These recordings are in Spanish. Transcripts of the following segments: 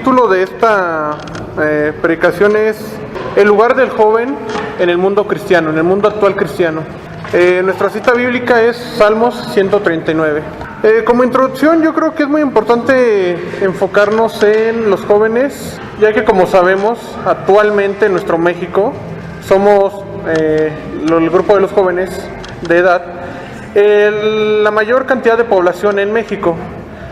título de esta predicación es El lugar del joven en el mundo cristiano, en el mundo actual cristiano. Nuestra cita bíblica es Salmos 139. Como introducción, yo creo que es muy importante enfocarnos en los jóvenes, ya que, como sabemos, actualmente en nuestro México somos el grupo de los jóvenes de edad la mayor cantidad de población en México.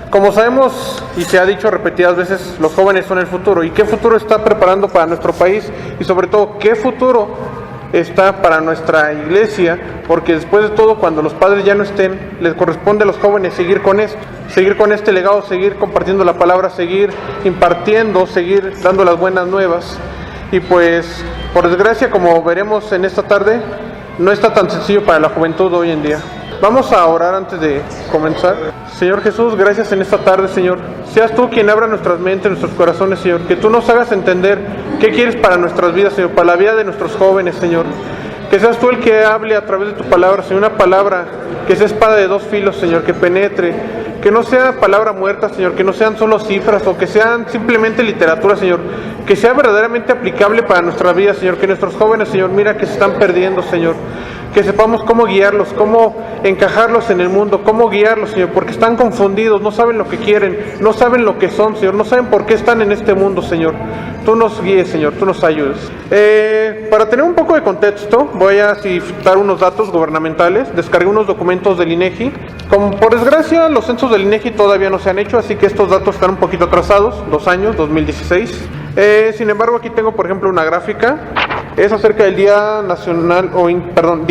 Como sabemos y se ha dicho repetidas veces, los jóvenes son el futuro. ¿Y qué futuro está preparando para nuestro país? Y sobre todo, ¿qué futuro está para nuestra iglesia? Porque después de todo, cuando los padres ya no estén, les corresponde a los jóvenes seguir con esto, seguir con este legado, seguir compartiendo la palabra, seguir impartiendo, seguir dando las buenas nuevas. Y pues, por desgracia, como veremos en esta tarde, no está tan sencillo para la juventud hoy en día. Vamos a orar antes de comenzar. Señor Jesús, gracias en esta tarde, Señor. Seas tú quien abra nuestras mentes, nuestros corazones, Señor. Que tú nos hagas entender qué quieres para nuestras vidas, Señor, para la vida de nuestros jóvenes, Señor. Que seas tú el que hable a través de tu palabra, Señor. Una palabra que sea espada de dos filos, Señor, que penetre. Que no sea palabra muerta, Señor. Que no sean solo cifras o que sean simplemente literatura, Señor. Que sea verdaderamente aplicable para nuestra vida, Señor. Que nuestros jóvenes, Señor, mira que se están perdiendo, Señor. Que sepamos cómo guiarlos, cómo encajarlos en el mundo, cómo guiarlos, Señor, porque están confundidos, no saben lo que quieren, no saben lo que son, Señor, no saben por qué están en este mundo, Señor. Tú nos guíes, Señor, tú nos ayudes. Para tener un poco de contexto, voy a citar unos datos gubernamentales. Descargué unos documentos del INEGI. Como por desgracia, los censos del INEGI todavía no se han hecho, así que estos datos están un poquito atrasados, 2 años, 2016. Sin embargo, aquí tengo, por ejemplo, una gráfica. Es acerca del Día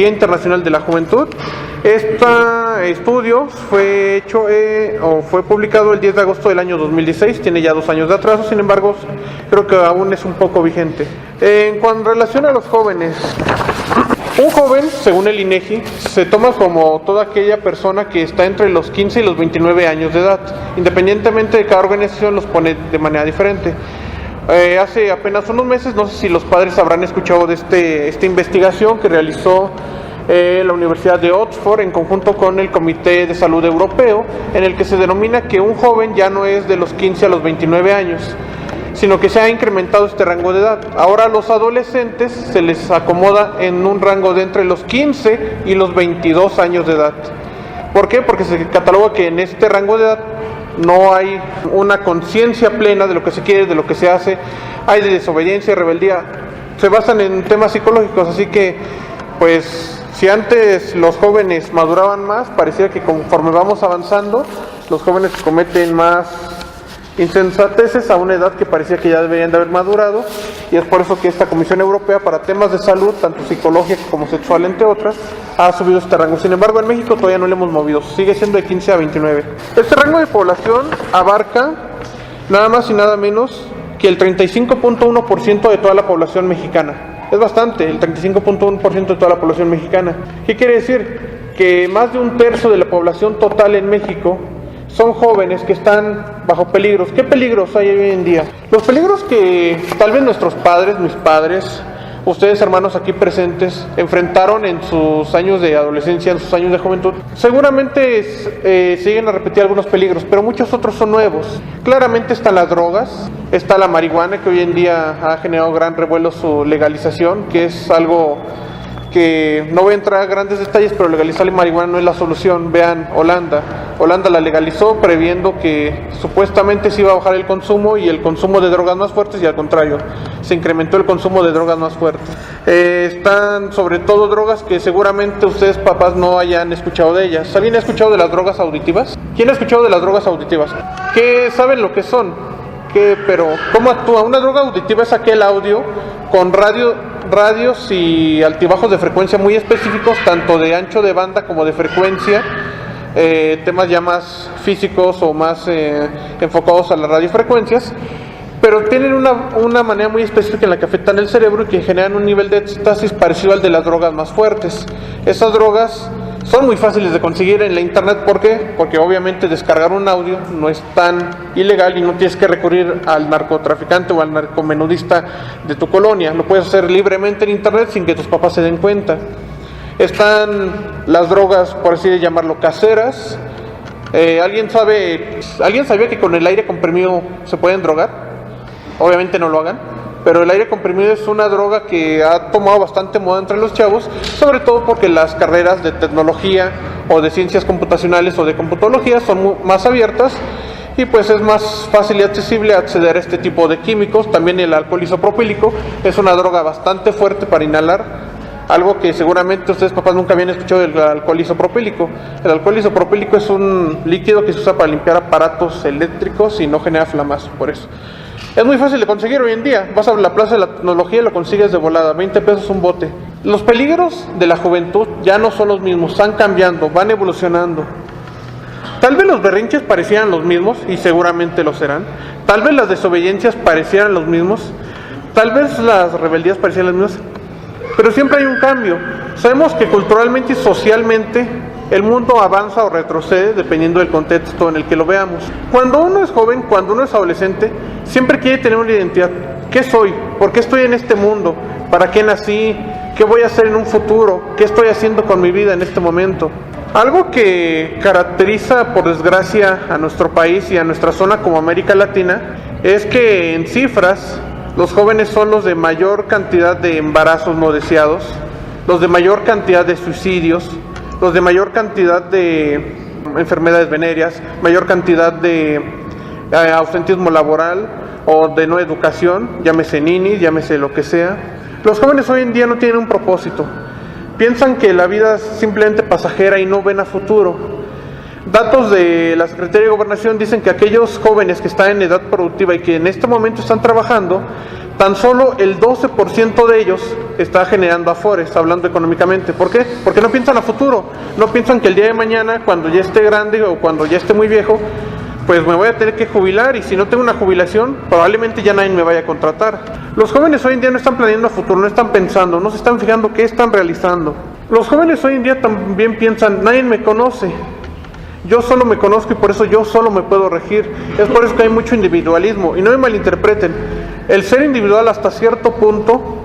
Internacional de la Juventud. Este estudio fue hecho fue publicado el 10 de agosto del año 2016, tiene ya 2 años de atraso, sin embargo, creo que aún es un poco vigente. En relación a los jóvenes, un joven, según el INEGI, se toma como toda aquella persona que está entre los 15 y los 29 años de edad. Independientemente de cada organización, los pone de manera diferente. Hace apenas unos meses, no sé si los padres habrán escuchado de esta investigación que realizó la Universidad de Oxford en conjunto con el Comité de Salud Europeo, en el que se denomina que un joven ya no es de los 15 a los 29 años, sino que se ha incrementado este rango de edad. Ahora a los adolescentes se les acomoda en un rango de entre los 15 y los 22 años de edad. ¿Por qué? Porque se cataloga que en este rango de edad no hay una conciencia plena de lo que se quiere, de lo que se hace, hay de desobediencia y rebeldía, se basan en temas psicológicos, así que pues si antes los jóvenes maduraban más, parecía que conforme vamos avanzando, los jóvenes cometen más insensateces a una edad que parecía que ya deberían de haber madurado, y es por eso que esta Comisión Europea para temas de salud, tanto psicológica como sexual, entre otras, ha subido este rango. Sin embargo, en México todavía no le hemos movido, sigue siendo de 15 a 29. Este rango de población abarca nada más y nada menos que el 35.1% de toda la población mexicana. Es bastante, el 35.1% de toda la población mexicana. ¿Qué quiere decir? Que más de 1/3 de la población total en México son jóvenes que están bajo peligros. ¿Qué peligros hay hoy en día? Los peligros que tal vez nuestros padres, mis padres, ustedes hermanos aquí presentes, enfrentaron en sus años de adolescencia, en sus años de juventud, seguramente siguen a repetir algunos peligros, pero muchos otros son nuevos. Claramente están las drogas, está la marihuana, que hoy en día ha generado gran revuelo su legalización, que es algo que no voy a entrar a grandes detalles, pero legalizar la marihuana no es la solución. Vean Holanda la legalizó previendo que supuestamente se iba a bajar el consumo y el consumo de drogas más fuertes, y al contrario, se incrementó el consumo de drogas más fuertes. Están sobre todo drogas que seguramente ustedes papás no hayan escuchado de ellas. ¿Alguien ha escuchado de las drogas auditivas? ¿Quién ha escuchado de las drogas auditivas? ¿Qué saben lo que son? Pero ¿cómo actúa? Una droga auditiva es aquel audio con radios y altibajos de frecuencia muy específicos, tanto de ancho de banda como de frecuencia, temas ya más físicos o más enfocados a las radiofrecuencias, pero tienen una manera muy específica en la que afectan el cerebro y que generan un nivel de éxtasis parecido al de las drogas más fuertes. Esas drogas son muy fáciles de conseguir en la internet. ¿Por qué? Porque obviamente descargar un audio no es tan ilegal y no tienes que recurrir al narcotraficante o al narcomenudista de tu colonia. Lo puedes hacer libremente en internet sin que tus papás se den cuenta. Están las drogas, por así llamarlo, caseras. ¿Alguien sabía que con el aire comprimido se pueden drogar? obviamente no lo hagan, pero el aire comprimido es una droga que ha tomado bastante moda entre los chavos, sobre todo porque las carreras de tecnología o de ciencias computacionales o de computología son más abiertas y pues es más fácil y accesible acceder a este tipo de químicos. También el alcohol isopropílico es una droga bastante fuerte para inhalar, algo que seguramente ustedes papás nunca habían escuchado del alcohol isopropílico. El alcohol isopropílico es un líquido que se usa para limpiar aparatos eléctricos y no genera flamas, por eso. Es muy fácil de conseguir hoy en día. Vas a la Plaza de la Tecnología y lo consigues de volada, 20 pesos un bote. Los peligros de la juventud ya no son los mismos, están cambiando, van evolucionando. Tal vez los berrinches parecieran los mismos, y seguramente lo serán. Tal vez las desobediencias parecieran los mismos. Tal vez las rebeldías parecieran las mismas. Pero siempre hay un cambio. Sabemos que culturalmente y socialmente el mundo avanza o retrocede dependiendo del contexto en el que lo veamos. Cuando uno es joven, cuando uno es adolescente, siempre quiere tener una identidad. ¿Qué soy? ¿Por qué estoy en este mundo? ¿Para qué nací? ¿Qué voy a hacer en un futuro? ¿Qué estoy haciendo con mi vida en este momento? Algo que caracteriza, por desgracia, a nuestro país y a nuestra zona como América Latina es que en cifras los jóvenes son los de mayor cantidad de embarazos no deseados, los de mayor cantidad de suicidios, los de mayor cantidad de enfermedades venéreas, mayor cantidad de ausentismo laboral o de no educación, llámese ninis, llámese lo que sea. Los jóvenes hoy en día no tienen un propósito, piensan que la vida es simplemente pasajera y no ven a futuro. Datos de la Secretaría de Gobernación dicen que aquellos jóvenes que están en edad productiva y que en este momento están trabajando, tan solo el 12% de ellos está generando afores, hablando económicamente. ¿Por qué? Porque no piensan a futuro, no piensan que el día de mañana, cuando ya esté grande o cuando ya esté muy viejo, pues me voy a tener que jubilar, y si no tengo una jubilación, probablemente ya nadie me vaya a contratar. Los jóvenes hoy en día no están planeando a futuro, no están pensando, no se están fijando qué están realizando. Los jóvenes hoy en día también piensan, nadie me conoce, yo solo me conozco y por eso yo solo me puedo regir. Es por eso que hay mucho individualismo, y no me malinterpreten, el ser individual hasta cierto punto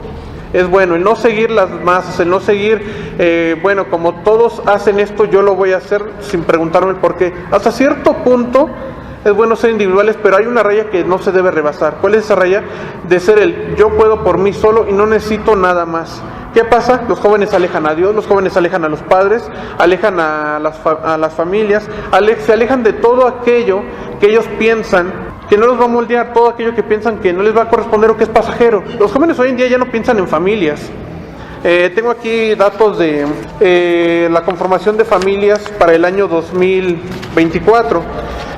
es bueno, el no seguir las masas, el no seguir, bueno, como todos hacen esto, yo lo voy a hacer sin preguntarme el por qué. Hasta cierto punto es bueno ser individuales, pero hay una raya que no se debe rebasar. ¿Cuál es esa raya? De ser el yo puedo por mí solo y no necesito nada más. ¿Qué pasa? Los jóvenes alejan a Dios, los jóvenes alejan a los padres, alejan a las familias, se alejan de todo aquello que ellos piensan que no los va a moldear, todo aquello que piensan que no les va a corresponder o que es pasajero. Los jóvenes hoy en día ya no piensan en familias. Tengo aquí datos de la conformación de familias para el año 2024.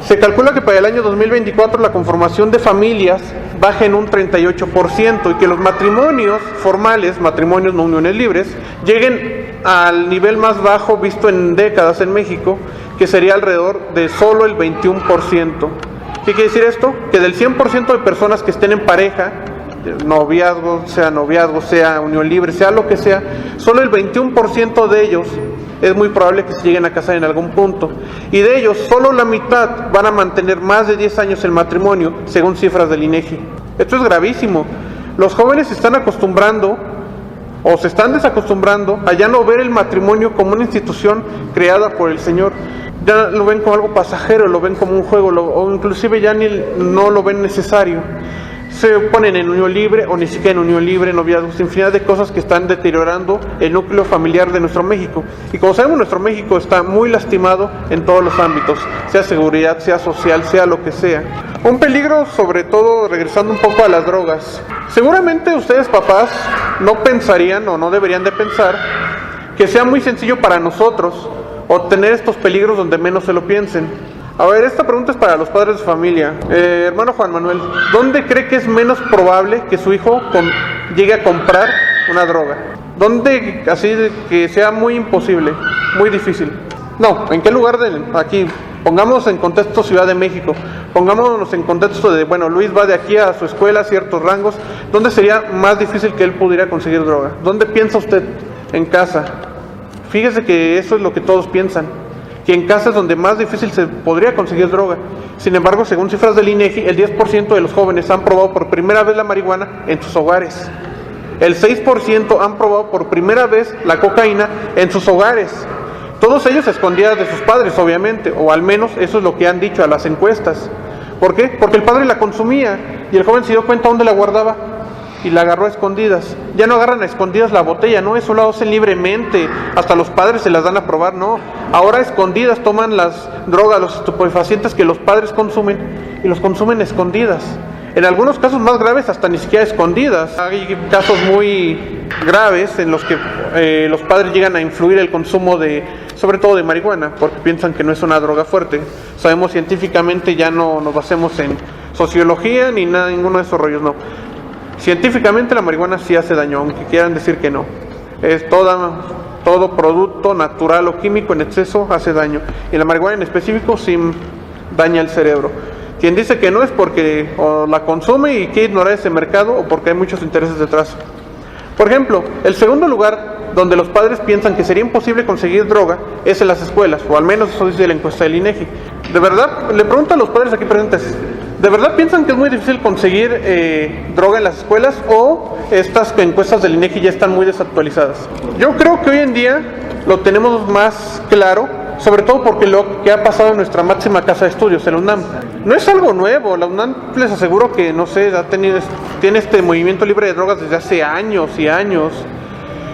Se calcula que para el año 2024 la conformación de familias baja en un 38% y que los matrimonios formales, matrimonios no uniones libres, lleguen al nivel más bajo visto en décadas en México, que sería alrededor de solo el 21%. ¿Qué quiere decir esto? Que del 100% de personas que estén en pareja, noviazgo, sea unión libre, sea lo que sea, solo el 21% de ellos es muy probable que se lleguen a casar en algún punto. Y de ellos, solo la mitad van a mantener más de 10 años el matrimonio, según cifras del INEGI. Esto es gravísimo. Los jóvenes se están acostumbrando, o se están desacostumbrando, a ya no ver el matrimonio como una institución creada por el Señor. Ya lo ven como algo pasajero, lo ven como un juego, o inclusive ya no lo ven necesario. Se ponen en unión libre o ni siquiera en unión libre, noviazgos, infinidad de cosas que están deteriorando el núcleo familiar de nuestro México. Y como sabemos, nuestro México está muy lastimado en todos los ámbitos, sea seguridad, sea social, sea lo que sea. Un peligro, sobre todo, regresando un poco a las drogas. Seguramente ustedes, papás, no pensarían o no deberían de pensar que sea muy sencillo para nosotros obtener estos peligros donde menos se lo piensen. A ver, esta pregunta es para los padres de familia. Hermano Juan Manuel, ¿dónde cree que es menos probable que su hijo llegue a comprar una droga? ¿Dónde, así que sea muy imposible, muy difícil? No, ¿en qué lugar aquí? Pongamos en contexto Ciudad de México, pongámonos en contexto de, bueno, Luis va de aquí a su escuela a ciertos rangos. ¿Dónde sería más difícil que él pudiera conseguir droga? ¿Dónde piensa usted? En casa. Fíjese que eso es lo que todos piensan, que en casa es donde más difícil se podría conseguir droga. Sin embargo, según cifras del INEGI, el 10% de los jóvenes han probado por primera vez la marihuana en sus hogares. El 6% han probado por primera vez la cocaína en sus hogares. Todos ellos escondidas de sus padres, obviamente, o al menos eso es lo que han dicho a las encuestas. ¿Por qué? Porque el padre la consumía. Y el joven se dio cuenta dónde la guardaba y la agarró a escondidas. Ya no agarran a escondidas la botella, no, eso lo hacen libremente, hasta los padres se las dan a probar, no. Ahora a escondidas toman las drogas, los estupefacientes que los padres consumen y los consumen a escondidas. En algunos casos más graves hasta ni siquiera escondidas. Hay casos muy graves en los que los padres llegan a influir el consumo sobre todo de marihuana, porque piensan que no es una droga fuerte. Sabemos científicamente, ya no nos basemos en sociología ni nada, ninguno de esos rollos, no. Científicamente la marihuana sí hace daño, aunque quieran decir que no. Es todo producto natural o químico en exceso hace daño. Y la marihuana en específico sí daña el cerebro. Quien dice que no es porque o la consume y quiere ignorar ese mercado o porque hay muchos intereses detrás. Por ejemplo, el segundo lugar donde los padres piensan que sería imposible conseguir droga es en las escuelas, o al menos eso dice la encuesta del INEGI. De verdad, le pregunto a los padres aquí presentes, ¿de verdad piensan que es muy difícil conseguir droga en las escuelas o estas encuestas del INEGI ya están muy desactualizadas? Yo creo que hoy en día lo tenemos más claro, sobre todo porque lo que ha pasado en nuestra máxima casa de estudios, en la UNAM. No es algo nuevo, la UNAM les aseguro que, no sé, tiene este movimiento libre de drogas desde hace años y años.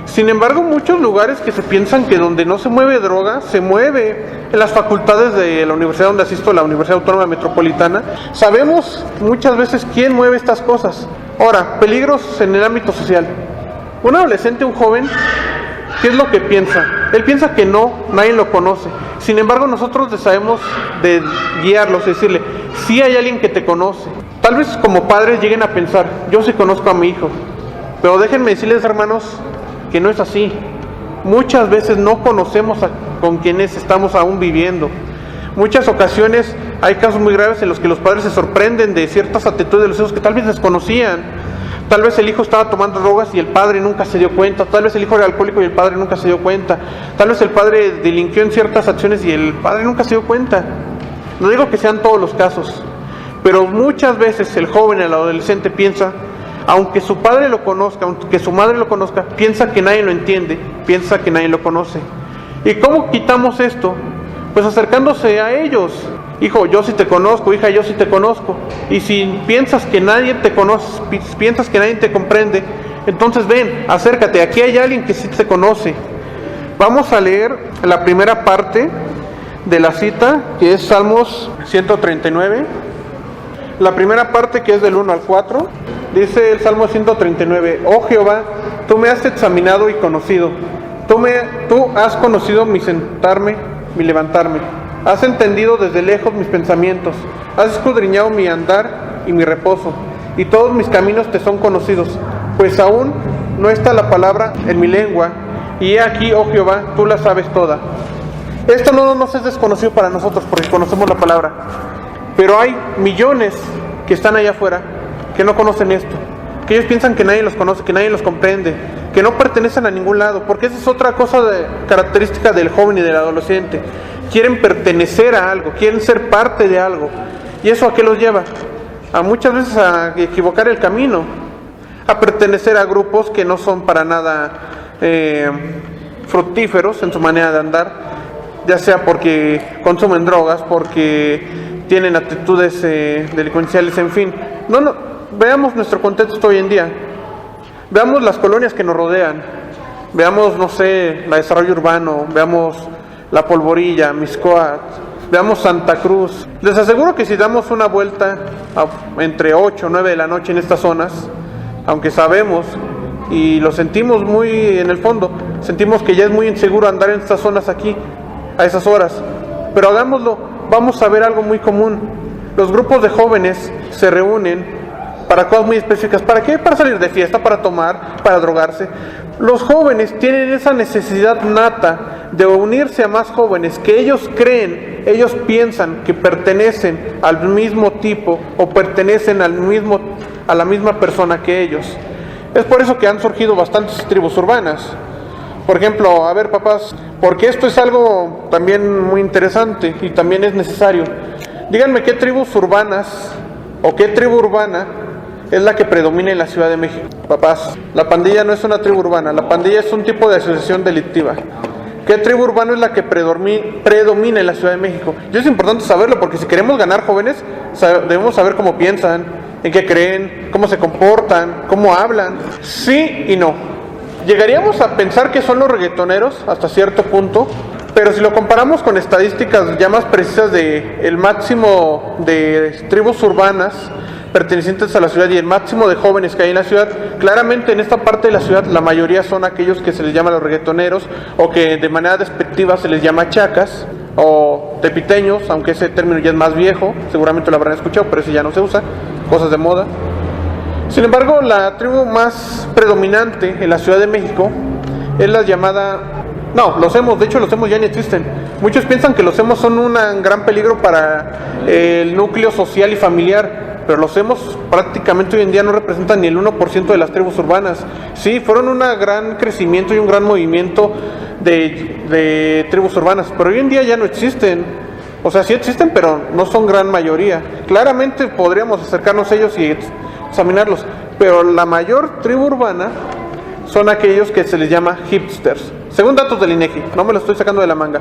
Sin embargo, muchos lugares que se piensan que donde no se mueve droga, se mueve. En las facultades de la universidad donde asisto, la Universidad Autónoma Metropolitana, sabemos muchas veces quién mueve estas cosas. Ahora, peligros en el ámbito social. Un adolescente, un joven, ¿qué es lo que piensa? Él piensa que nadie lo conoce. Sin embargo, nosotros sabemos de guiarlos, decirle, sí hay alguien que te conoce. Tal vez como padres lleguen a pensar, yo sí conozco a mi hijo. Pero déjenme decirles, hermanos, que no es así. Muchas veces no conocemos con quienes estamos aún viviendo. Muchas ocasiones hay casos muy graves en los que los padres se sorprenden de ciertas actitudes de los hijos que tal vez desconocían. Tal vez el hijo estaba tomando drogas y el padre nunca se dio cuenta. Tal vez el hijo era alcohólico y el padre nunca se dio cuenta. Tal vez el padre delinquió en ciertas acciones y el padre nunca se dio cuenta. No digo que sean todos los casos, pero muchas veces el joven, el adolescente piensa, aunque su padre lo conozca, aunque su madre lo conozca, piensa que nadie lo entiende, piensa que nadie lo conoce. ¿Y cómo quitamos esto? Pues acercándose a ellos. Hijo, yo sí te conozco, hija, yo sí te conozco. Y si piensas que nadie te conoce, piensas que nadie te comprende, entonces ven, acércate, aquí hay alguien que sí te conoce. Vamos a leer la primera parte de la cita, que es Salmos 139. La primera parte, que es del 1 al 4, dice el Salmo 139, oh Jehová, tú me has examinado y conocido. Tú has conocido mi sentarme, mi levantarme. Has entendido desde lejos mis pensamientos. Has escudriñado mi andar y mi reposo. Y todos mis caminos te son conocidos. Pues aún no está la palabra en mi lengua. Y he aquí, oh Jehová, tú la sabes toda. Esto no nos es desconocido para nosotros porque conocemos la palabra. Pero hay millones que están allá afuera que no conocen esto. Que ellos piensan que nadie los conoce, que nadie los comprende, que no pertenecen a ningún lado. Porque esa es otra cosa característica del joven y del adolescente. Quieren pertenecer a algo, quieren ser parte de algo. ¿Y eso a qué los lleva? A muchas veces a equivocar el camino, a pertenecer a grupos que no son para nada fructíferos en su manera de andar, ya sea porque consumen drogas, porque tienen actitudes delincuenciales, en fin. Veamos nuestro contexto hoy en día. Veamos las colonias que nos rodean. Veamos, no sé, la Desarrollo Urbano, veamos La Polvorilla, Mixcoac, veamos Santa Cruz. Les aseguro que si damos una vuelta entre 8 o 9 de la noche en estas zonas, aunque sabemos y lo sentimos muy en el fondo, sentimos que ya es muy inseguro andar en estas zonas aquí, a esas horas, pero hagámoslo, vamos a ver algo muy común. Los grupos de jóvenes se reúnen para cosas muy específicas. ¿Para qué? Para salir de fiesta, para tomar, para drogarse. Los jóvenes tienen esa necesidad nata de unirse a más jóvenes que ellos creen, ellos piensan que pertenecen al mismo tipo o pertenecen a la misma persona que ellos. Es por eso que han surgido bastantes tribus urbanas. Por ejemplo, a ver, papás, porque esto es algo también muy interesante y también es necesario. Díganme qué tribus urbanas o qué tribu urbana es la que predomina en la Ciudad de México. Papás, la pandilla no es una tribu urbana, la pandilla es un tipo de asociación delictiva. ¿Qué tribu urbana es la que predomina en la Ciudad de México? Y es importante saberlo porque si queremos ganar jóvenes, debemos saber cómo piensan, en qué creen, cómo se comportan, cómo hablan. Sí y no. Llegaríamos a pensar que son los reggaetoneros hasta cierto punto, pero si lo comparamos con estadísticas ya más precisas de el máximo de tribus urbanas pertenecientes a la ciudad y el máximo de jóvenes que hay en la ciudad, claramente en esta parte de la ciudad la mayoría son aquellos que se les llama los reggaetoneros o que de manera despectiva se les llama chacas o tepiteños, aunque ese término ya es más viejo, seguramente lo habrán escuchado, pero ese ya no se usa, cosas de moda. Sin embargo, la tribu más predominante en la Ciudad de México es la llamada... No, los emos, de hecho los emos ya ni existen. Muchos piensan que los emos son un gran peligro para el núcleo social y familiar, pero los emos prácticamente hoy en día no representan ni el 1% de las tribus urbanas. Sí, fueron un gran crecimiento y un gran movimiento de tribus urbanas, pero hoy en día ya no existen. O sea, sí existen, pero no son gran mayoría. Claramente podríamos acercarnos a ellos y examinarlos, pero la mayor tribu urbana son aquellos que se les llama hipsters, según datos del INEGI, no me lo estoy sacando de la manga.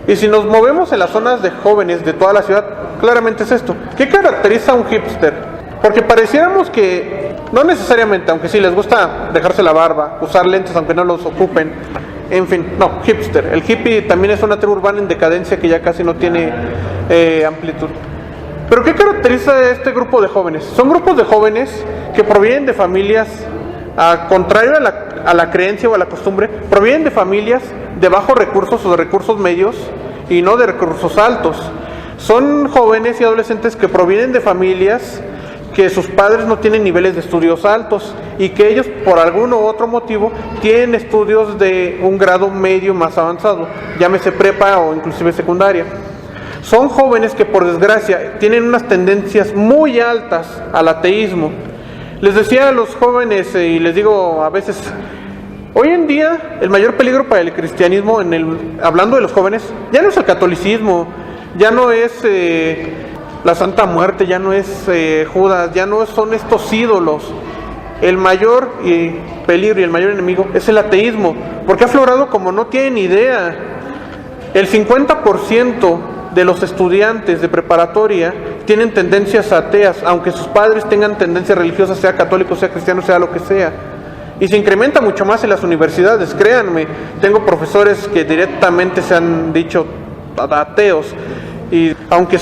Y si nos movemos en las zonas de jóvenes de toda la ciudad, claramente es esto. ¿Qué caracteriza a un hipster? Porque pareciéramos que, no necesariamente, aunque sí les gusta dejarse la barba, usar lentes aunque no los ocupen, en fin, no, hipster. El hippie también es una tribu urbana en decadencia que ya casi no tiene amplitud. Pero ¿qué caracteriza a este grupo de jóvenes? Son grupos de jóvenes que provienen de familias, contrario a la creencia o a la costumbre, provienen de familias de bajos recursos o de recursos medios y no de recursos altos. Son jóvenes y adolescentes que provienen de familias que sus padres no tienen niveles de estudios altos y que ellos por algún u otro motivo tienen estudios de un grado medio más avanzado, llámese prepa o inclusive secundaria. Son jóvenes que por desgracia tienen unas tendencias muy altas al ateísmo. Les decía a los jóvenes y les digo a veces, hoy en día el mayor peligro para el cristianismo, hablando de los jóvenes, ya no es el catolicismo, ya no es la Santa Muerte, ya no es Judas, ya no son estos ídolos. El mayor peligro y el mayor enemigo es el ateísmo, porque ha aflorado como no tienen idea. El 50% de los estudiantes de preparatoria tienen tendencias ateas, aunque sus padres tengan tendencias religiosas, sea católico, sea cristiano, sea lo que sea. Y se incrementa mucho más en las universidades, créanme. Tengo profesores que directamente se han dicho ateos, y aunque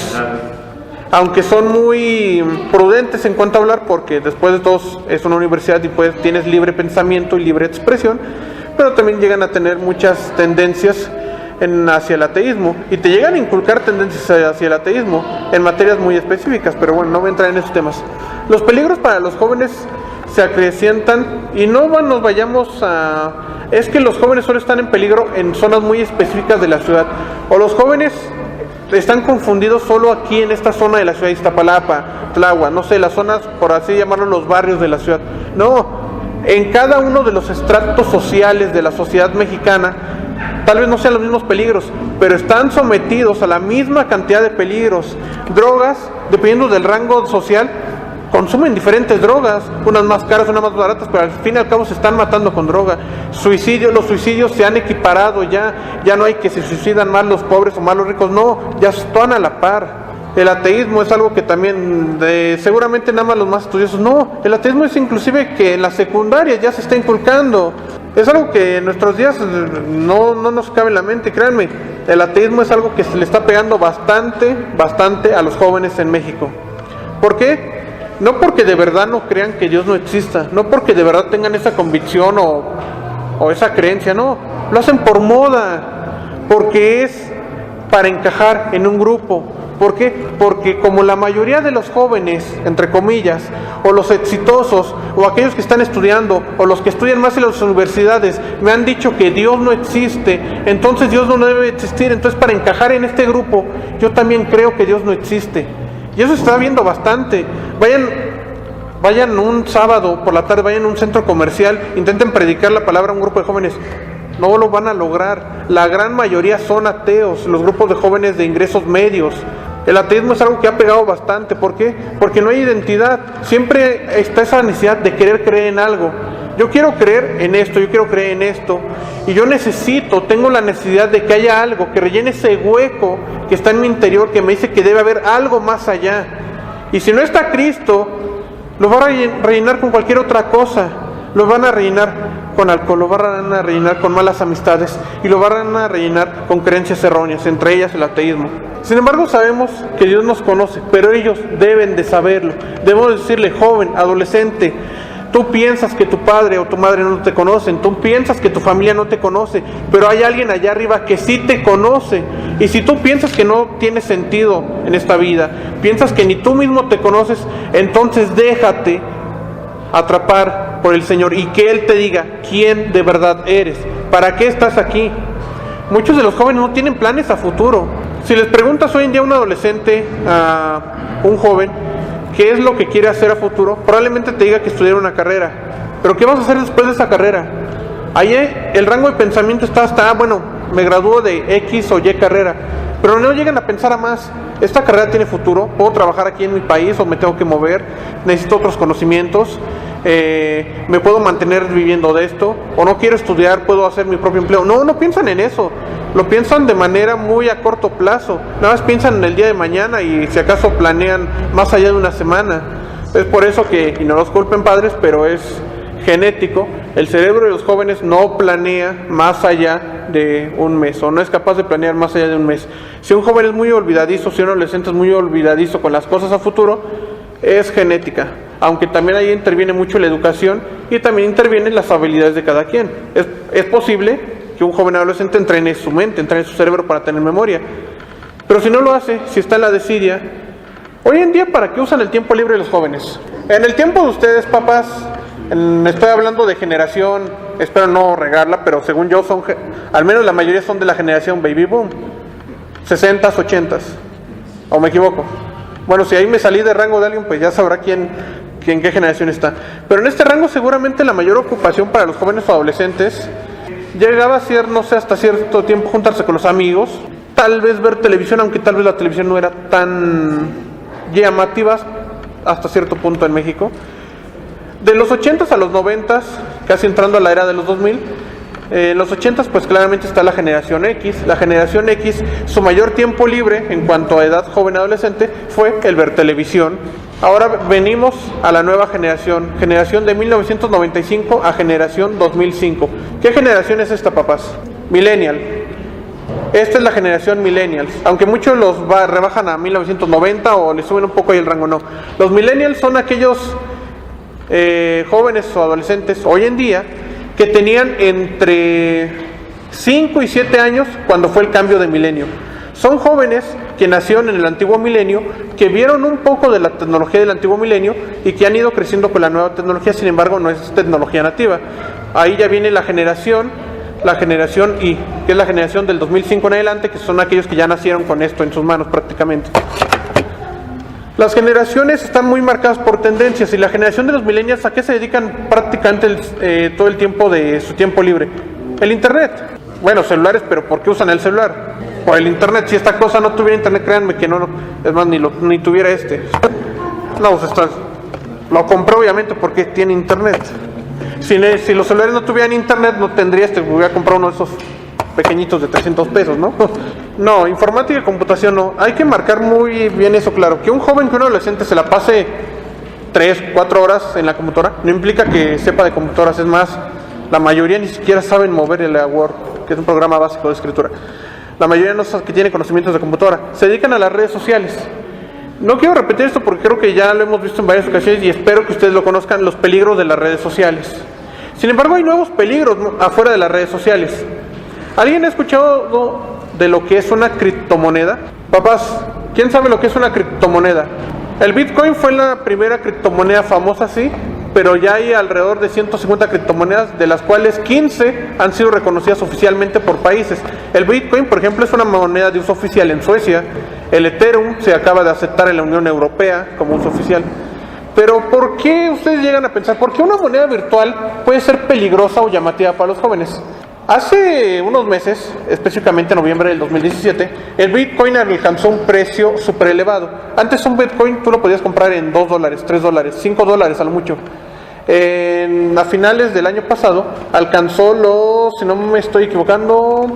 son muy prudentes en cuanto a hablar, porque después de todo es una universidad y pues tienes libre pensamiento y libre expresión, pero también llegan a tener muchas tendencias hacia el ateísmo, y te llegan a inculcar tendencias hacia el ateísmo en materias muy específicas, pero bueno, no voy a entrar en esos temas. Los peligros para los jóvenes se acrecientan y no nos vayamos a... Es que los jóvenes solo están en peligro en zonas muy específicas de la ciudad, o los jóvenes están confundidos solo aquí en esta zona de la ciudad de Iztapalapa, Tláhuac, no sé, las zonas, por así llamarlo, los barrios de la ciudad. No, en cada uno de los estratos sociales de la sociedad mexicana, tal vez no sean los mismos peligros, pero están sometidos a la misma cantidad de peligros. Drogas, dependiendo del rango social, consumen diferentes drogas, unas más caras, unas más baratas, pero al fin y al cabo se están matando con droga. Suicidio, los suicidios se han equiparado ya no hay que se suicidan más los pobres o más los ricos, no, ya están a la par. El ateísmo es algo que también, seguramente nada más los más estudiosos, no, el ateísmo es inclusive que en la secundaria ya se está inculcando. Es algo que en nuestros días no nos cabe en la mente, créanme, el ateísmo es algo que se le está pegando bastante a los jóvenes en México. ¿Por qué? No porque de verdad no crean que Dios no exista, no porque de verdad tengan esa convicción o esa creencia, no, lo hacen por moda, porque es para encajar en un grupo. ¿Por qué? Porque como la mayoría de los jóvenes, entre comillas, o los exitosos, o aquellos que están estudiando, o los que estudian más en las universidades, me han dicho que Dios no existe, entonces Dios no debe existir, entonces para encajar en este grupo, yo también creo que Dios no existe. Y eso se está viendo bastante. Vayan un sábado por la tarde, vayan a un centro comercial, intenten predicar la palabra a un grupo de jóvenes. No lo van a lograr. La gran mayoría son ateos, los grupos de jóvenes de ingresos medios. El ateísmo es algo que ha pegado bastante. ¿Por qué? Porque no hay identidad. Siempre está esa necesidad de querer creer en algo. Yo quiero creer en esto, yo quiero creer en esto. Y yo tengo la necesidad de que haya algo que rellene ese hueco que está en mi interior, que me dice que debe haber algo más allá. Y si no está Cristo, Lo van a rellenar con cualquier otra cosa. Lo van a rellenar con alcohol, lo van a rellenar con malas amistades y lo van a rellenar con creencias erróneas, entre ellas el ateísmo. Sin embargo, sabemos que Dios nos conoce, pero ellos deben de saberlo. Debemos decirle: joven, adolescente, tú piensas que tu padre o tu madre no te conocen, tú piensas que tu familia no te conoce, pero hay alguien allá arriba que sí te conoce. Y si tú piensas que no tienes sentido en esta vida, piensas que ni tú mismo te conoces, entonces déjate atrapar por el Señor y que Él te diga quién de verdad eres, para qué estás aquí. Muchos de los jóvenes no tienen planes a futuro. Si les preguntas hoy en día a un adolescente, a un joven, qué es lo que quiere hacer a futuro, probablemente te diga que estudiar una carrera. Pero ¿qué vas a hacer después de esa carrera? Ahí el rango de pensamiento está hasta, bueno, me gradúo de X o Y carrera, pero no llegan a pensar a más. Esta carrera tiene futuro, puedo trabajar aquí en mi país o me tengo que mover, necesito otros conocimientos, me puedo mantener viviendo de esto, o no quiero estudiar, puedo hacer mi propio empleo. No piensan en eso, lo piensan de manera muy a corto plazo, nada más piensan en el día de mañana y si acaso planean más allá de una semana. Es por eso que, y no los culpen padres, pero es genético, el cerebro de los jóvenes no planea más allá de un mes, o no es capaz de planear más allá de un mes. Si un joven es muy olvidadizo, si un adolescente es muy olvidadizo con las cosas a futuro, es genética, aunque también ahí interviene mucho la educación y también intervienen las habilidades de cada quien. Es posible que un joven adolescente entrene su mente, entrene su cerebro para tener memoria, pero si no lo hace, si está en la desidia. Hoy en día, ¿para qué usan el tiempo libre los jóvenes? En el tiempo de ustedes, papás, estoy hablando de generación, espero no regarla, pero según yo al menos la mayoría son de la generación Baby Boom, 60s, 80s, o me equivoco. Bueno, si ahí me salí de rango de alguien, pues ya sabrá quién qué generación está. Pero en este rango seguramente la mayor ocupación para los jóvenes o adolescentes llegaba a ser, no sé, hasta cierto tiempo juntarse con los amigos, tal vez ver televisión, aunque tal vez la televisión no era tan llamativa hasta cierto punto en México. De los 80s a los 90s, casi entrando a la era de los 2000, en los 80s pues claramente está la generación X. La generación X, su mayor tiempo libre en cuanto a edad joven adolescente fue el ver televisión. Ahora venimos a la nueva generación de 1995 a generación 2005. ¿Qué generación es esta, papás? Millennial. Esta es la generación millennials, aunque muchos los rebajan a 1990 o le suben un poco ahí el rango, no. Los millennials son aquellos jóvenes o adolescentes hoy en día que tenían entre 5 y 7 años cuando fue el cambio de milenio. Son jóvenes que nacieron en el antiguo milenio, que vieron un poco de la tecnología del antiguo milenio y que han ido creciendo con la nueva tecnología, sin embargo no es tecnología nativa. Ahí ya viene la generación Y, que es la generación del 2005 en adelante, que son aquellos que ya nacieron con esto en sus manos prácticamente. Las generaciones están muy marcadas por tendencias, y la generación de los millennials, ¿a qué se dedican prácticamente todo el tiempo de su tiempo libre? El internet. Bueno, celulares, pero ¿por qué usan el celular? Por el internet. Si esta cosa no tuviera internet, créanme que no, es más, ni tuviera No, pues lo compré obviamente porque tiene internet. Si los celulares no tuvieran internet, no tendría voy a comprar uno de esos pequeñitos de 300 pesos, ¿no? No, informática y computación no. Hay que marcar muy bien eso claro. Que un joven, que un adolescente se la pase 3, 4 horas en la computadora, no implica que sepa de computadoras. Es más, la mayoría ni siquiera saben mover el Word, que es un programa básico de escritura. La mayoría no sabe que tiene conocimientos de computadora. Se dedican a las redes sociales. No quiero repetir esto porque creo que ya lo hemos visto en varias ocasiones y espero que ustedes lo conozcan, los peligros de las redes sociales. Sin embargo, hay nuevos peligros afuera de las redes sociales. ¿Alguien ha escuchado de lo que es una criptomoneda? Papás, ¿quién sabe lo que es una criptomoneda? El Bitcoin fue la primera criptomoneda famosa, sí, pero ya hay alrededor de 150 criptomonedas, de las cuales 15 han sido reconocidas oficialmente por países. El Bitcoin, por ejemplo, es una moneda de uso oficial en Suecia. El Ethereum se acaba de aceptar en la Unión Europea como uso oficial. Pero ¿por qué ustedes llegan a pensar, por qué una moneda virtual puede ser peligrosa o llamativa para los jóvenes? Hace unos meses, específicamente en noviembre del 2017, el Bitcoin alcanzó un precio súper elevado. Antes un Bitcoin tú lo podías comprar en $2, $3, $5 a lo mucho. A finales del año pasado alcanzó si no me estoy equivocando,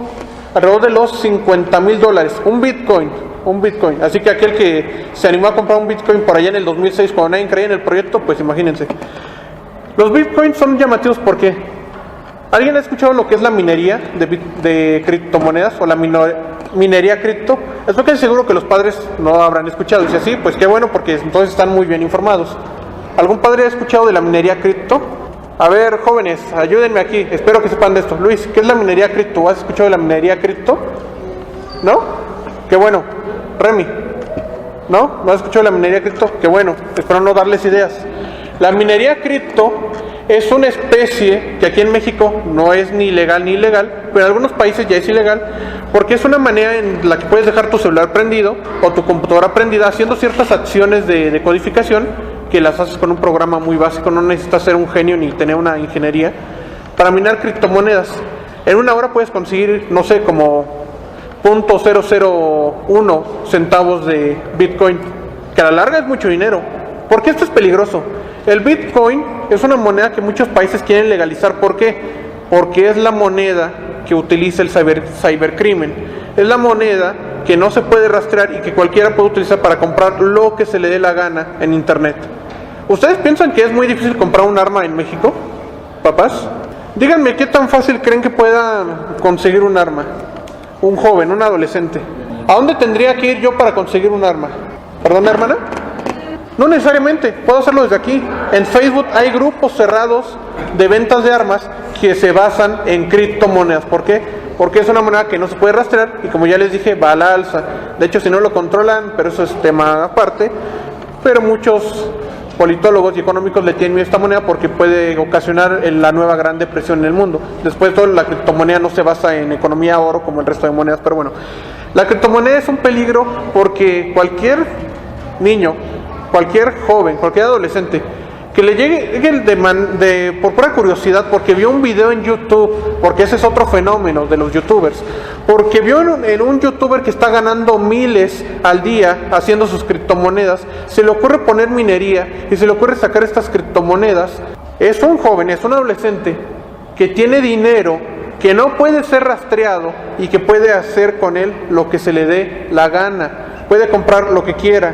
alrededor de los $50,000. Un Bitcoin. un Bitcoin. Así que aquel que se animó a comprar un Bitcoin por allá en el 2006 cuando nadie creía en el proyecto, pues imagínense. Los Bitcoins son llamativos porque ¿alguien ha escuchado lo que es la minería de criptomonedas o la minería cripto? Estoy casi seguro que los padres no habrán escuchado. Y si así, pues qué bueno, porque entonces están muy bien informados. ¿Algún padre ha escuchado de la minería cripto? A ver, jóvenes, ayúdenme aquí, espero que sepan de esto. Luis, ¿qué es la minería cripto? ¿Has escuchado de la minería cripto? ¿No? Qué bueno. Remy, ¿no? ¿No has escuchado de la minería cripto? Qué bueno, espero no darles ideas. La minería cripto es una especie que aquí en México no es ni legal ni ilegal, pero en algunos países ya es ilegal, porque es una manera en la que puedes dejar tu celular prendido o tu computadora prendida haciendo ciertas acciones de codificación que las haces con un programa muy básico, no necesitas ser un genio ni tener una ingeniería, para minar criptomonedas. En una hora puedes conseguir, no sé, como 0.001 centavos de Bitcoin, que a la larga es mucho dinero. ¿Por qué esto es peligroso? El Bitcoin es una moneda que muchos países quieren legalizar. ¿Por qué? Porque es la moneda que utiliza el cibercrimen. Es la moneda que no se puede rastrear y que cualquiera puede utilizar para comprar lo que se le dé la gana en internet. ¿Ustedes piensan que es muy difícil comprar un arma en México, papás? Díganme, ¿qué tan fácil creen que pueda conseguir un arma? Un joven, un adolescente. ¿A dónde tendría que ir yo para conseguir un arma? ¿Perdón, hermana? No necesariamente, puedo hacerlo desde aquí. En Facebook hay grupos cerrados de ventas de armas que se basan en criptomonedas. ¿Por qué? Porque es una moneda que no se puede rastrear y, como ya les dije, va a la alza. De hecho, si no lo controlan, pero eso es tema aparte, pero muchos politólogos y económicos le tienen miedo a esta moneda porque puede ocasionar la nueva gran depresión en el mundo. Después de todo, la criptomoneda no se basa en economía oro como el resto de monedas, pero bueno, la criptomoneda es un peligro porque cualquier niño, cualquier joven, cualquier adolescente que le llegue por pura curiosidad, porque vio un video en YouTube, porque ese es otro fenómeno de los youtubers, porque vio en un youtuber que está ganando miles al día haciendo sus criptomonedas, se le ocurre poner minería y se le ocurre sacar estas criptomonedas. Es un joven, es un adolescente que tiene dinero que no puede ser rastreado y que puede hacer con él lo que se le dé la gana, puede comprar lo que quiera.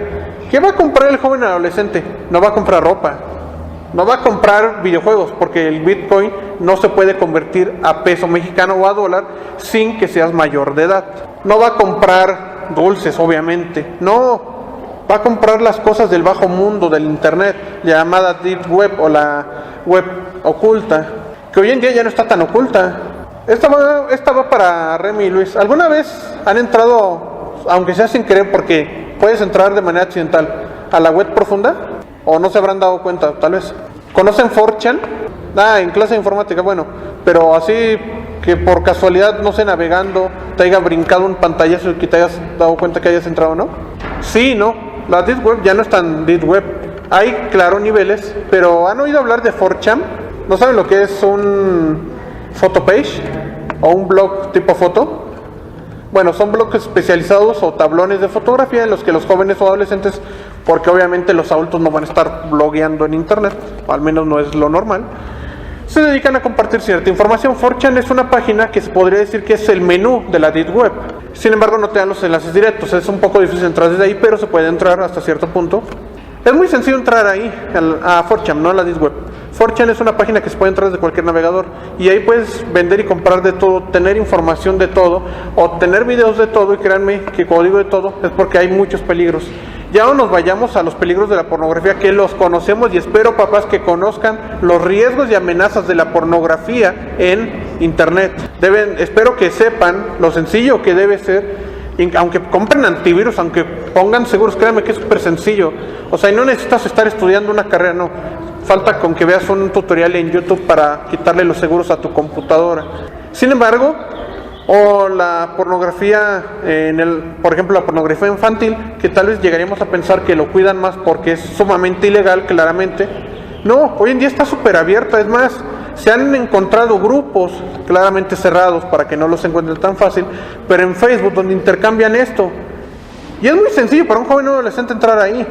¿Qué va a comprar el joven adolescente? No va a comprar ropa, no va a comprar videojuegos, porque el Bitcoin no se puede convertir a peso mexicano o a dólar sin que seas mayor de edad. No va a comprar dulces, obviamente, no, va a comprar las cosas del bajo mundo, del internet, llamada Deep Web o la web oculta, que hoy en día ya no está tan oculta. Esta va para Remy y Luis. ¿Alguna vez han entrado, aunque sea sin querer, porque puedes entrar de manera accidental, a la web profunda? ¿O no se habrán dado cuenta, tal vez? ¿Conocen 4chan? En clase de informática, bueno, pero así que por casualidad, no sé, navegando, te haya brincado un pantallazo y que te hayas dado cuenta que hayas entrado, ¿no? Sí, ¿no? La Deep Web ya no es tan Deep Web. Hay, claro, niveles, pero ¿han oído hablar de 4chan? ¿No saben lo que es un photopage? ¿O un blog tipo foto? Bueno, son blogs especializados o tablones de fotografía en los que los jóvenes o adolescentes, porque obviamente los adultos no van a estar blogueando en internet, o al menos no es lo normal, se dedican a compartir cierta información. 4chan es una página que se podría decir que es el menú de la Deep Web. Sin embargo, no te dan los enlaces directos, es un poco difícil entrar desde ahí, pero se puede entrar hasta cierto punto. Es muy sencillo entrar ahí, a 4chan, no a la Deep Web. 4chan es una página que se puede entrar desde cualquier navegador y ahí puedes vender y comprar de todo, tener información de todo o tener videos de todo, y créanme que cuando digo de todo es porque hay muchos peligros. Ya no nos vayamos a los peligros de la pornografía, que los conocemos, y espero, papás, que conozcan los riesgos y amenazas de la pornografía en internet. Espero que sepan lo sencillo que debe ser. Aunque compren antivirus, aunque pongan seguros, créanme que es súper sencillo. O sea, y no necesitas estar estudiando una carrera, no. Falta con que veas un tutorial en YouTube para quitarle los seguros a tu computadora. Sin embargo, o la pornografía, por ejemplo, la pornografía infantil, que tal vez llegaríamos a pensar que lo cuidan más porque es sumamente ilegal, claramente. No, hoy en día está súper abierta. Es más, se han encontrado grupos claramente cerrados para que no los encuentren tan fácil, pero en Facebook, donde intercambian esto. Y es muy sencillo para un joven adolescente entrar ahí.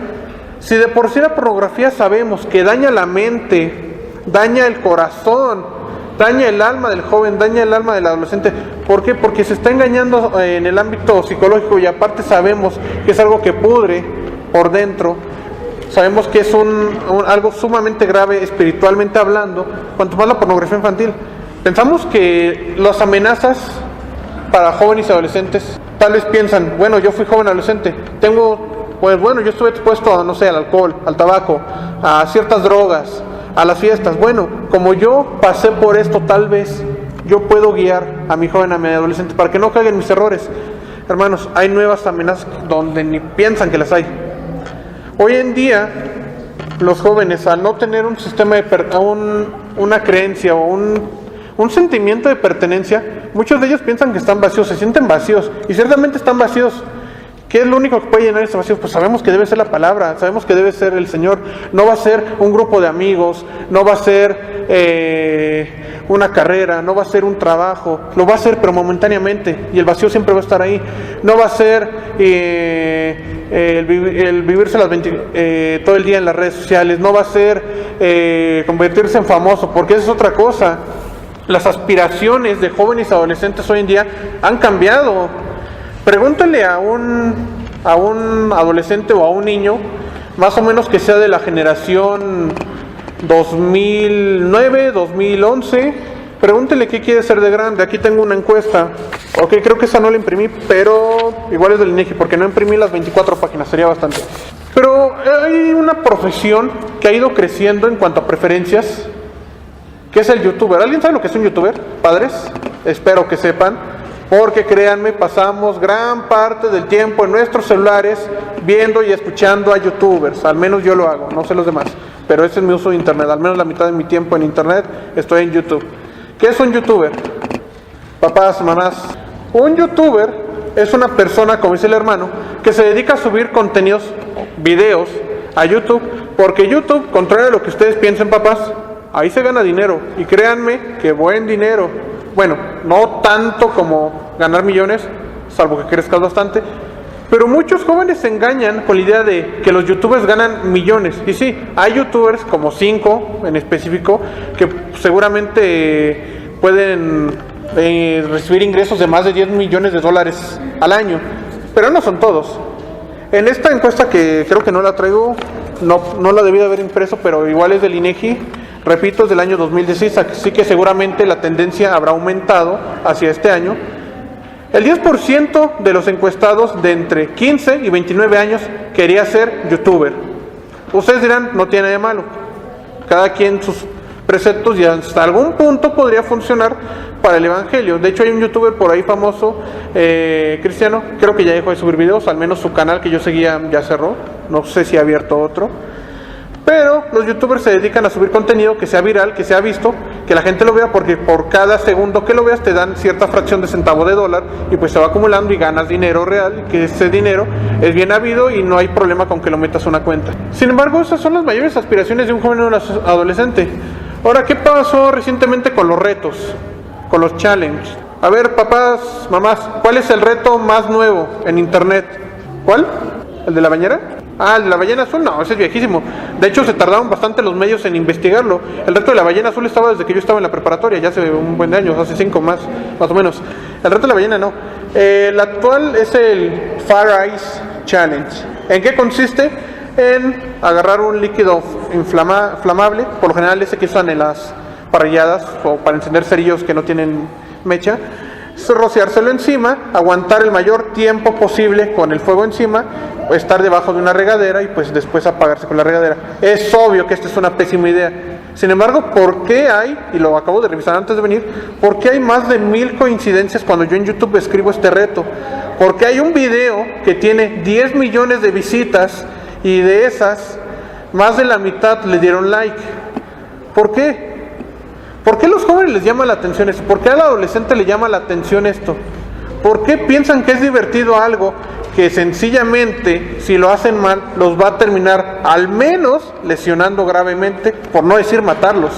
Si de por sí la pornografía sabemos que daña la mente, daña el corazón, daña el alma del joven, daña el alma del adolescente. ¿Por qué? Porque se está engañando en el ámbito psicológico y aparte sabemos que es algo que pudre por dentro. Sabemos que es algo sumamente grave espiritualmente hablando, cuanto más la pornografía infantil. Pensamos que las amenazas para jóvenes y adolescentes, tal vez piensan, bueno, yo fui joven adolescente, yo estuve expuesto, no sé, al alcohol, al tabaco, a ciertas drogas, a las fiestas. Bueno, como yo pasé por esto, tal vez yo puedo guiar a mi joven, a mi adolescente, para que no caigan en mis errores. Hermanos, hay nuevas amenazas donde ni piensan que las hay. Hoy en día, los jóvenes, al no tener un sistema una creencia o un sentimiento de pertenencia, muchos de ellos piensan que están vacíos, se sienten vacíos, y ciertamente están vacíos. ¿Qué es lo único que puede llenar ese vacío? Pues sabemos que debe ser la palabra, sabemos que debe ser el Señor. No va a ser un grupo de amigos, no va a ser una carrera, no va a ser un trabajo, lo va a ser pero momentáneamente, y el vacío siempre va a estar ahí. No va a ser el vivirse todo el día en las redes sociales, no va a ser convertirse en famoso, porque esa es otra cosa. Las aspiraciones de jóvenes y adolescentes hoy en día han cambiado. Pregúntale a un adolescente o a un niño, más o menos que sea de la generación 2009, 2011, pregúntele qué quiere ser de grande. Aquí tengo una encuesta. Ok, creo que esa no la imprimí, pero igual es del INEGI, porque no imprimí las 24 páginas, sería bastante. Pero hay una profesión que ha ido creciendo en cuanto a preferencias, que es el youtuber. ¿Alguien sabe lo que es un youtuber? Padres, espero que sepan. Porque créanme, pasamos gran parte del tiempo en nuestros celulares viendo y escuchando a youtubers. Al menos yo lo hago, no sé los demás, pero ese es mi uso de internet. Al menos la mitad de mi tiempo en internet estoy en YouTube. ¿Qué es un youtuber? Papás, mamás, un youtuber es una persona, como dice el hermano, que se dedica a subir contenidos, videos a YouTube, porque YouTube, contrario a lo que ustedes piensen, papás, ahí se gana dinero, y créanme que buen dinero. Bueno, no tanto como ganar millones, salvo que crezcas bastante, pero muchos jóvenes se engañan con la idea de que los youtubers ganan millones. Y sí, hay youtubers, como 5 en específico, que seguramente pueden recibir ingresos de más de 10 millones de dólares al año, pero no son todos. En esta encuesta, que creo que no la traigo, no la debí de haber impreso, pero igual es del INEGI, repito, es del año 2016, así que seguramente la tendencia habrá aumentado hacia este año. El 10% de los encuestados de entre 15 y 29 años quería ser youtuber. Ustedes dirán, no tiene de malo, cada quien sus preceptos, y hasta algún punto podría funcionar para el evangelio. De hecho, hay un youtuber por ahí famoso, cristiano, creo que ya dejó de subir videos, al menos su canal que yo seguía ya cerró, no sé si ha abierto otro. Pero los youtubers se dedican a subir contenido que sea viral, que sea visto, que la gente lo vea, porque por cada segundo que lo veas te dan cierta fracción de centavo de dólar, y pues se va acumulando y ganas dinero real, que ese dinero es bien habido y no hay problema con que lo metas a una cuenta. Sin embargo, esas son las mayores aspiraciones de un joven o un adolescente. Ahora, ¿qué pasó recientemente con los retos, con los challenges? A ver, papás, mamás, ¿cuál es el reto más nuevo en internet? ¿Cuál? ¿El de la bañera? Ah, el de la ballena azul, no, ese es viejísimo. De hecho, se tardaron bastante los medios en investigarlo. El reto de la ballena azul estaba desde que yo estaba en la preparatoria, ya hace un buen de años, hace 5 más o menos. El reto de la ballena no. El actual es el Fire Ice Challenge. ¿En qué consiste? En agarrar un líquido inflamable, por lo general ese que usan en las parrilladas o para encender cerillos que no tienen mecha, rociárselo encima, aguantar el mayor tiempo posible con el fuego encima, estar debajo de una regadera y pues después apagarse con la regadera. Es obvio que esta es una pésima idea. Sin embargo, ¿por qué hay, y lo acabo de revisar antes de venir, por qué hay más de 1000 coincidencias cuando yo en YouTube escribo este reto? Porque hay un video que tiene 10 millones de visitas y de esas, más de la mitad le dieron like. ¿Por qué? ¿Por qué a los jóvenes les llama la atención esto? ¿Por qué al adolescente le llama la atención esto? ¿Por qué piensan que es divertido algo que sencillamente, si lo hacen mal, los va a terminar al menos lesionando gravemente, por no decir matarlos?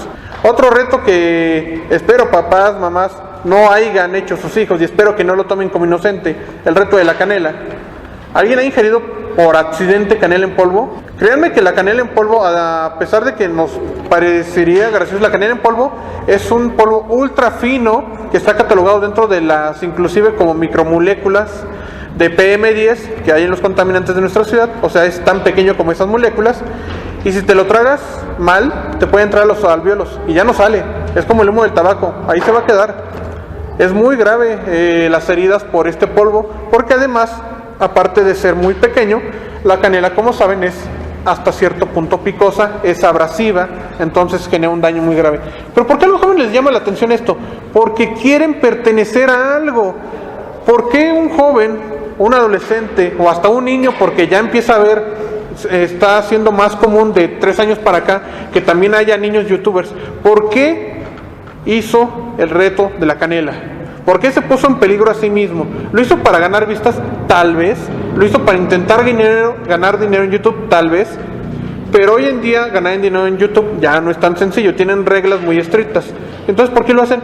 Otro reto que espero papás, mamás, no hayan hecho sus hijos, y espero que no lo tomen como inocente, el reto de la canela. ¿Alguien ha ingerido por accidente canela en polvo. Créanme que la canela en polvo, a pesar de que nos parecería gracioso, la canela en polvo es un polvo ultra fino que está catalogado dentro de las, inclusive como micromoléculas de PM10 que hay en los contaminantes de nuestra ciudad. O sea, es tan pequeño como esas moléculas, y si te lo tragas mal te puede entrar a los alvéolos y ya no sale. Es como el humo del tabaco, ahí se va a quedar. Es muy grave las heridas por este polvo, porque además, aparte de ser muy pequeño, la canela, como saben, es hasta cierto punto picosa, es abrasiva, entonces genera un daño muy grave. Pero ¿por qué a los jóvenes les llama la atención esto? Porque quieren pertenecer a algo. ¿Por qué un joven, un adolescente o hasta un niño, porque ya empieza a ver, está siendo más común de 3 años para acá, que también haya niños youtubers? ¿Por qué hizo el reto de la canela? ¿Por qué se puso en peligro a sí mismo? ¿Lo hizo para ganar vistas? Tal vez. ¿Lo hizo para intentar ganar dinero en YouTube? Tal vez. Pero hoy en día ganar dinero en YouTube ya no es tan sencillo, tienen reglas muy estrictas. Entonces, ¿por qué lo hacen?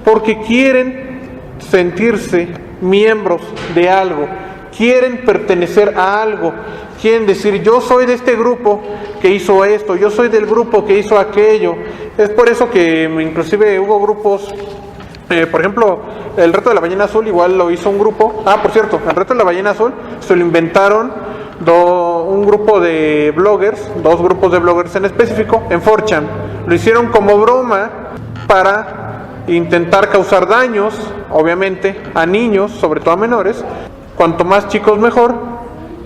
Porque quieren sentirse miembros de algo, quieren pertenecer a algo, quieren decir: yo soy de este grupo que hizo esto, yo soy del grupo que hizo aquello. Es por eso que inclusive hubo grupos, por ejemplo, el reto de la ballena azul igual lo hizo un grupo. Por cierto, el reto de la ballena azul se lo inventaron un grupo de bloggers, 2 grupos de bloggers en específico, en 4chan. Lo hicieron como broma para intentar causar daños, obviamente, a niños, sobre todo a menores, cuanto más chicos mejor,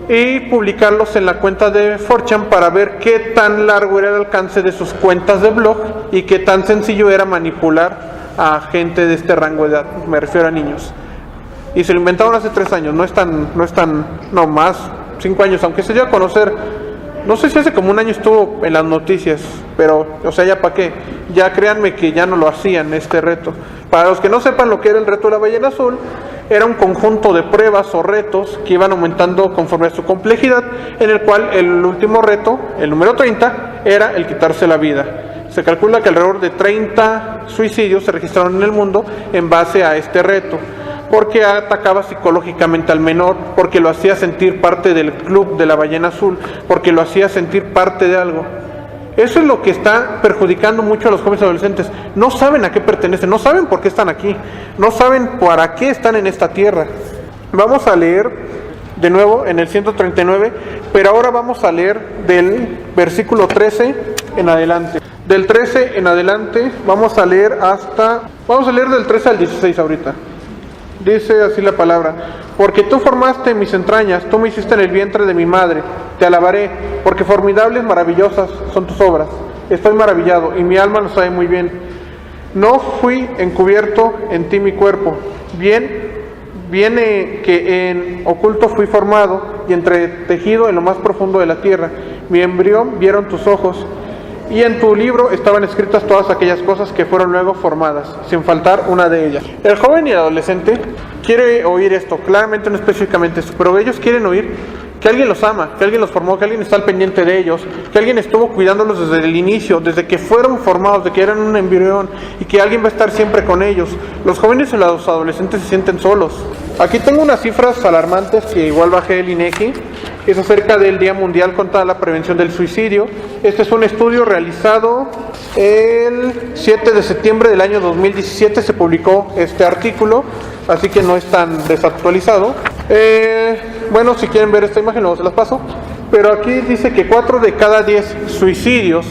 y publicarlos en la cuenta de 4chan para ver qué tan largo era el alcance de sus cuentas de blog y qué tan sencillo era manipular a gente de este rango de edad, me refiero a niños. Y se lo inventaron hace 3 años, no más, 5 años, aunque se dio a conocer. No sé si hace como un año estuvo en las noticias, pero, o sea, ya para qué. Ya créanme que ya no lo hacían este reto. Para los que no sepan lo que era el reto de la ballena azul, era un conjunto de pruebas o retos que iban aumentando conforme a su complejidad, en el cual el último reto, el número 30, era el quitarse la vida. Se calcula que alrededor de 30 suicidios se registraron en el mundo en base a este reto, porque atacaba psicológicamente al menor, porque lo hacía sentir parte del club de la ballena azul, porque lo hacía sentir parte de algo. Eso es lo que está perjudicando mucho a los jóvenes adolescentes. No saben a qué pertenecen, no saben por qué están aquí, no saben para qué están en esta tierra. Vamos a leer de nuevo en el 139, pero ahora vamos a leer del versículo 13 en adelante. Del 13 en adelante vamos a leer del 13 al 16 ahorita. Dice así la palabra: porque tú formaste mis entrañas, tú me hiciste en el vientre de mi madre. Te alabaré, porque formidables, maravillosas son tus obras. Estoy maravillado, y mi alma lo sabe muy bien. No fui encubierto en ti mi cuerpo. Viene que en oculto fui formado, y entretejido en lo más profundo de la tierra. Mi embrión vieron tus ojos, y en tu libro estaban escritas todas aquellas cosas que fueron luego formadas, sin faltar una de ellas. El joven y el adolescente quiere oír esto, claramente no específicamente esto, pero ellos quieren oír que alguien los ama, que alguien los formó, que alguien está al pendiente de ellos, que alguien estuvo cuidándolos desde el inicio, desde que fueron formados, de que eran un embrión, y que alguien va a estar siempre con ellos. Los jóvenes y los adolescentes se sienten solos. Aquí tengo unas cifras alarmantes que igual bajé el INEGI. Es acerca del Día Mundial contra la Prevención del Suicidio. Este es un estudio realizado el 7 de septiembre del año 2017, se publicó este artículo, así que no es tan desactualizado. Bueno, si quieren ver esta imagen luego se las paso, pero aquí dice que 4 de cada 10 suicidios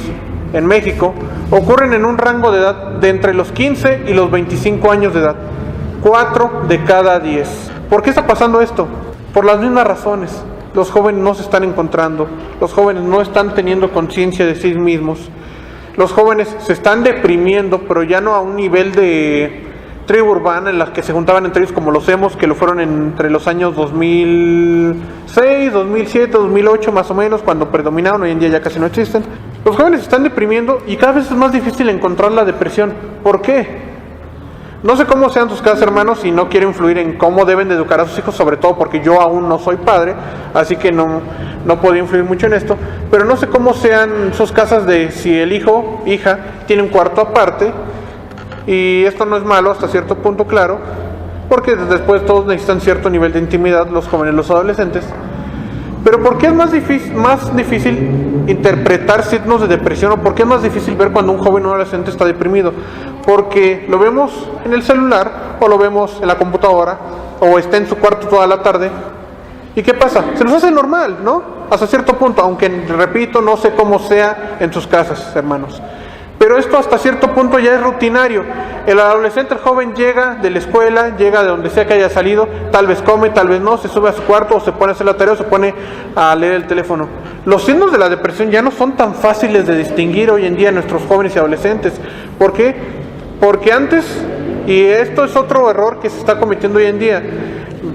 en México ocurren en un rango de edad de entre los 15 y los 25 años de edad. 4 de cada 10. ¿Por qué está pasando esto? Por las mismas razones. Los jóvenes no se están encontrando, los jóvenes no están teniendo conciencia de sí mismos, los jóvenes se están deprimiendo, pero ya no a un nivel de tribu urbana en las que se juntaban entre ellos como los emos, que lo fueron entre los años 2006, 2007, 2008 más o menos, cuando predominaron. Hoy en día ya casi no existen. Los jóvenes se están deprimiendo y cada vez es más difícil encontrar la depresión. ¿Por qué? No sé cómo sean sus casas, hermanos, y no quiero influir en cómo deben de educar a sus hijos, sobre todo porque yo aún no soy padre, así que no puedo influir mucho en esto, pero no sé cómo sean sus casas de si el hijo, hija, tiene un cuarto aparte, y esto no es malo hasta cierto punto, claro, porque después todos necesitan cierto nivel de intimidad, los jóvenes, los adolescentes, Pero ¿por qué es más difícil interpretar signos de depresión, o por qué es más difícil ver cuando un joven o adolescente está deprimido? Porque lo vemos en el celular, o lo vemos en la computadora, o está en su cuarto toda la tarde. ¿Y qué pasa? Se nos hace normal, ¿no? Hasta cierto punto, aunque, repito, no sé cómo sea en sus casas, hermanos. Pero esto hasta cierto punto ya es rutinario. El adolescente, el joven llega de la escuela, llega de donde sea que haya salido, tal vez come, tal vez no, se sube a su cuarto, o se pone a hacer la tarea, o se pone a leer el teléfono. Los signos de la depresión ya no son tan fáciles de distinguir hoy en día en nuestros jóvenes y adolescentes. ¿Por qué? Porque antes, y esto es otro error que se está cometiendo hoy en día,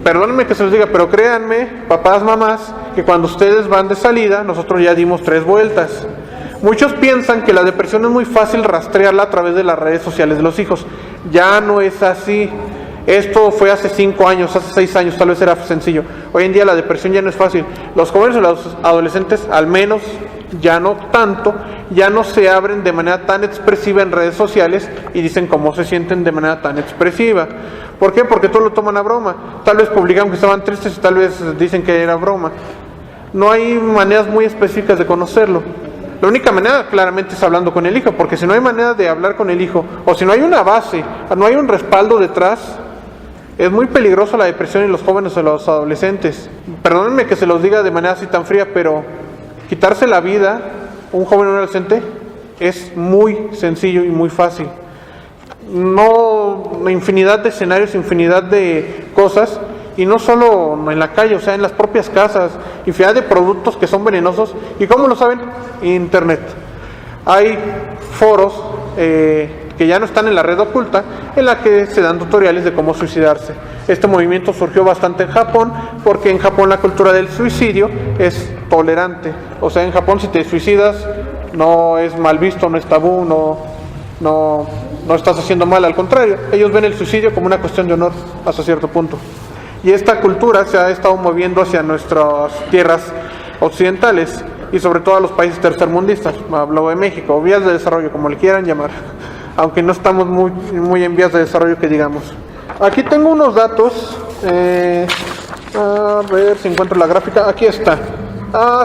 perdónenme que se los diga, pero créanme, papás, mamás, que cuando ustedes van de salida, nosotros ya dimos 3 vueltas. Muchos piensan que la depresión es muy fácil rastrearla a través de las redes sociales de los hijos. Ya no es así. Esto fue hace 5 años, hace 6 años, tal vez era sencillo. Hoy en día la depresión ya no es fácil. Los jóvenes y los adolescentes, al menos, ya no tanto, ya no se abren de manera tan expresiva en redes sociales y dicen cómo se sienten de manera tan expresiva. ¿Por qué? Porque todo lo toman a broma. Tal vez publican que estaban tristes y tal vez dicen que era broma. No hay maneras muy específicas de conocerlo. La única manera claramente es hablando con el hijo, porque si no hay manera de hablar con el hijo, o si no hay una base, no hay un respaldo detrás, es muy peligroso la depresión en los jóvenes o los adolescentes. Perdónenme que se los diga de manera así tan fría, pero quitarse la vida, un joven o un adolescente, es muy sencillo y muy fácil. No, infinidad de escenarios, infinidad de cosas, y no solo en la calle, o sea, en las propias casas, infinidad de productos que son venenosos. ¿Y cómo lo saben? Internet. Hay foros que ya no están en la red oculta, en la que se dan tutoriales de cómo suicidarse. Este movimiento surgió bastante en Japón, porque en Japón la cultura del suicidio es tolerante. O sea, en Japón si te suicidas no es mal visto, no es tabú, no estás haciendo mal, al contrario, ellos ven el suicidio como una cuestión de honor hasta cierto punto. Y esta cultura se ha estado moviendo hacia nuestras tierras occidentales y sobre todo a los países tercermundistas. Hablo de México, o vías de desarrollo, como le quieran llamar, aunque no estamos muy en vías de desarrollo que digamos. Aquí tengo unos datos, a ver si encuentro la gráfica. Aquí está.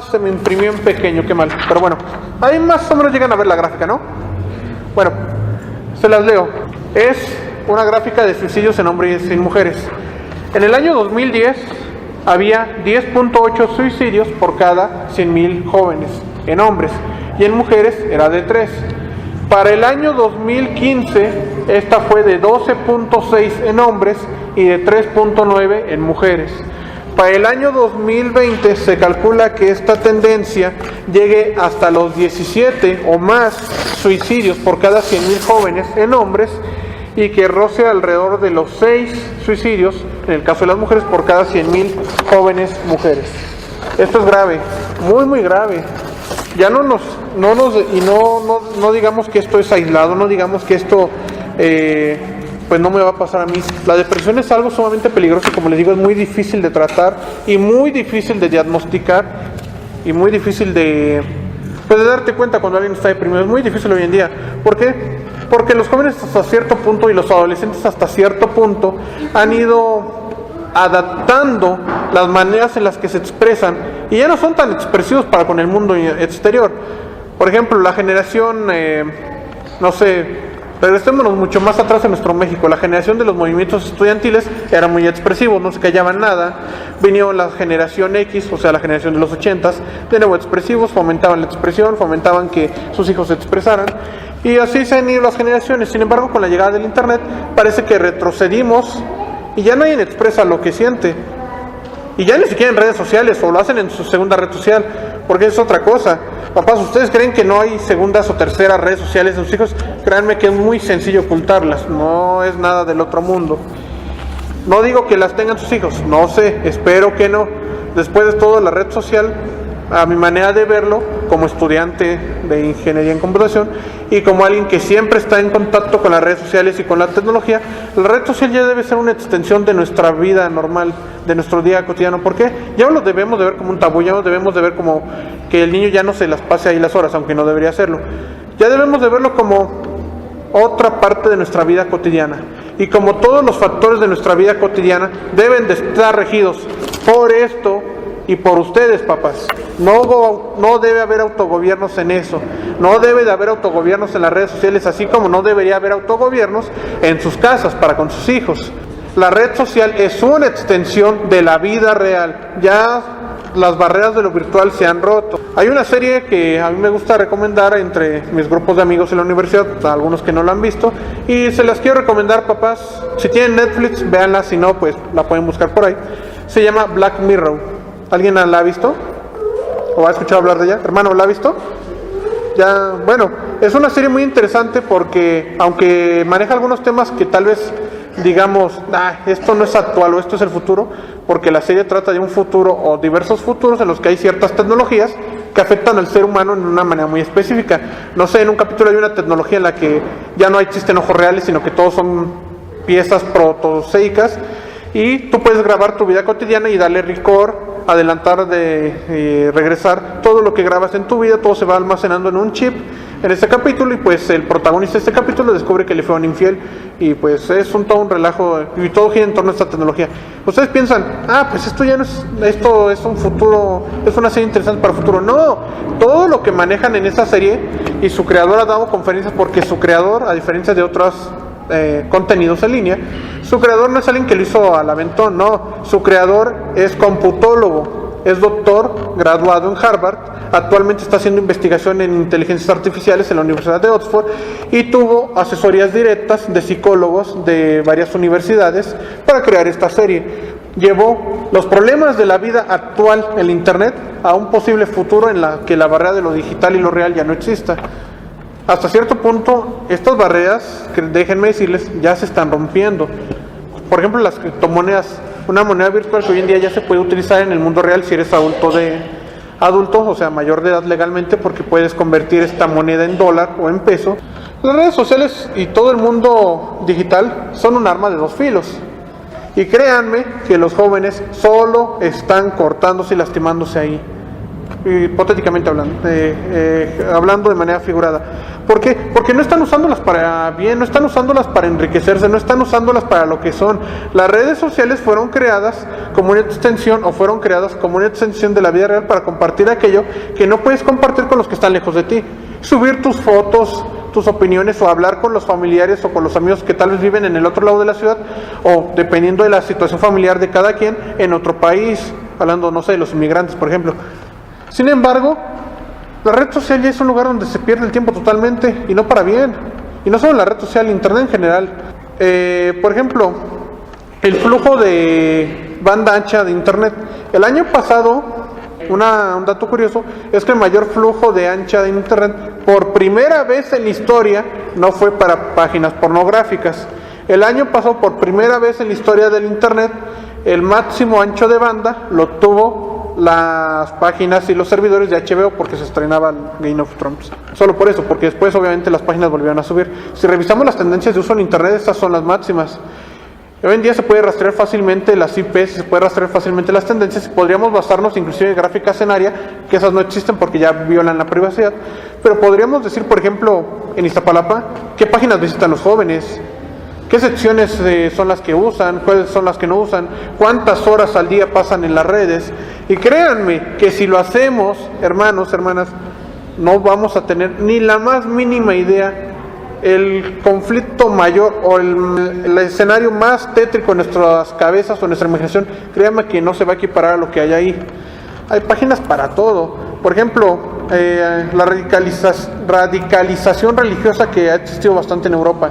Se me imprimió en pequeño, qué mal, pero bueno, ahí más o menos llegan a ver la gráfica, ¿no? Bueno, se las leo. Es una gráfica de suicidios en hombres y en mujeres. En el año 2010 había 10.8 suicidios por cada 100.000 jóvenes en hombres, y en mujeres era de 3. Para el año 2015 esta fue de 12.6 en hombres y de 3.9 en mujeres. Para el año 2020 se calcula que esta tendencia llegue hasta los 17 o más suicidios por cada 100.000 jóvenes en hombres, y que roce alrededor de los 6 suicidios, en el caso de las mujeres, por cada 100.000 jóvenes mujeres. Esto es grave, muy grave. Ya no digamos que esto es aislado, no digamos que esto pues no me va a pasar a mí. La depresión es algo sumamente peligroso, como les digo, es muy difícil de tratar y muy difícil de diagnosticar y muy difícil de darte cuenta cuando alguien está deprimido. Es muy difícil hoy en día. ¿Por qué? Porque los jóvenes hasta cierto punto y los adolescentes hasta cierto punto han ido adaptando las maneras en las que se expresan y ya no son tan expresivos para con el mundo exterior. Por ejemplo, la generación, regresémonos mucho más atrás en nuestro México. La generación de los movimientos estudiantiles era muy expresivo, no se callaban nada. Vinieron la generación X, o sea, la generación de los 80s, de nuevo expresivos, fomentaban la expresión, fomentaban que sus hijos se expresaran. Y así se han ido las generaciones. Sin embargo, con la llegada del internet parece que retrocedimos y ya nadie expresa lo que siente. Y ya ni siquiera en redes sociales, o lo hacen en su segunda red social, porque es otra cosa. Papás, ¿ustedes creen que no hay segundas o terceras redes sociales de sus hijos? Créanme que es muy sencillo ocultarlas, no es nada del otro mundo. No digo que las tengan sus hijos, no sé, espero que no. Después de todo, la red social, a mi manera de verlo, como estudiante de ingeniería en computación y como alguien que siempre está en contacto con las redes sociales y con la tecnología, la red social ya debe ser una extensión de nuestra vida normal, de nuestro día cotidiano. ¿Por qué? Ya no lo debemos de ver como un tabú, ya no debemos de ver como que el niño ya no se las pase ahí las horas, aunque no debería hacerlo. Ya debemos de verlo como otra parte de nuestra vida cotidiana. Y como todos los factores de nuestra vida cotidiana deben de estar regidos por esto, y por ustedes, papás. No debe haber autogobiernos en eso. No debe de haber autogobiernos en las redes sociales, así como no debería haber autogobiernos en sus casas para con sus hijos. La red social es una extensión de la vida real. Ya las barreras de lo virtual se han roto. Hay una serie que a mí me gusta recomendar entre mis grupos de amigos en la universidad, algunos que no la han visto, y se las quiero recomendar, papás. Si tienen Netflix, véanla, si no, pues la pueden buscar por ahí. Se llama Black Mirror. ¿Alguien la ha visto? ¿O ha escuchado hablar de ella? Hermano, ¿la ha visto? Ya, bueno, es una serie muy interesante porque, aunque maneja algunos temas que tal vez digamos, esto no es actual o esto es el futuro, porque la serie trata de un futuro o diversos futuros en los que hay ciertas tecnologías que afectan al ser humano en una manera muy específica. No sé, en un capítulo hay una tecnología en la que ya no existen ojos reales, sino que todos son piezas protoseicas, y tú puedes grabar tu vida cotidiana y darle record, adelantar, regresar, todo lo que grabas en tu vida, todo se va almacenando en un chip en este capítulo, y pues el protagonista de este capítulo descubre que le fue un infiel, y pues es todo un relajo, y todo gira en torno a esta tecnología. Ustedes piensan, pues esto ya no es, esto es un futuro, es una serie interesante para el futuro. No, todo lo que manejan en esta serie, y su creador ha dado conferencias, porque su creador, a diferencia de otros contenidos en línea, su creador no es alguien que lo hizo al aventón, no, su creador es computólogo, es doctor, graduado en Harvard, actualmente está haciendo investigación en inteligencias artificiales en la Universidad de Oxford, y tuvo asesorías directas de psicólogos de varias universidades para crear esta serie. Llevó los problemas de la vida actual en Internet a un posible futuro en la que la barrera de lo digital y lo real ya no exista. Hasta cierto punto, estas barreras, que déjenme decirles, ya se están rompiendo. Por ejemplo, las criptomonedas, una moneda virtual que hoy en día ya se puede utilizar en el mundo real si eres adulto, o sea, mayor de edad legalmente, porque puedes convertir esta moneda en dólar o en peso. Las redes sociales y todo el mundo digital son un arma de dos filos. Y créanme que los jóvenes solo están cortándose y lastimándose ahí. Hipotéticamente hablando de manera figurada. ¿Por qué? Porque no están usándolas para bien, no están usándolas para enriquecerse, no están usándolas para lo que son. Las redes sociales fueron creadas como una extensión, o fueron creadas como una extensión de la vida real, para compartir aquello que no puedes compartir con los que están lejos de ti. Subir tus fotos, tus opiniones, o hablar con los familiares o con los amigos que tal vez viven en el otro lado de la ciudad, o dependiendo de la situación familiar de cada quien, en otro país, hablando, no sé, de los inmigrantes, por ejemplo. Sin embargo, la red social ya es un lugar donde se pierde el tiempo totalmente, y no para bien. Y no solo la red social, Internet en general. Por ejemplo, el flujo de banda ancha de Internet. El año pasado, un dato curioso, es que el mayor flujo de ancha de Internet, por primera vez en la historia, no fue para páginas pornográficas. El año pasado, por primera vez en la historia del Internet, el máximo ancho de banda lo tuvo las páginas y los servidores de HBO, porque se estrenaba Game of Thrones. Solo por eso, porque después obviamente las páginas volvieron a subir. Si revisamos las tendencias de uso en Internet, estas son las máximas. Hoy en día se puede rastrear fácilmente las IPs, se puede rastrear fácilmente las tendencias, y podríamos basarnos inclusive en gráficas en área, que esas no existen porque ya violan la privacidad, pero podríamos decir, por ejemplo, en Iztapalapa, qué páginas visitan los jóvenes, qué secciones son las que usan, cuáles son las que no usan, cuántas horas al día pasan en las redes. Y créanme que si lo hacemos, hermanos, hermanas, no vamos a tener ni la más mínima idea. El conflicto mayor o el escenario más tétrico en nuestras cabezas o en nuestra imaginación, créanme que no se va a equiparar a lo que hay ahí. Hay páginas para todo. Por ejemplo, la radicalización religiosa que ha existido bastante en Europa.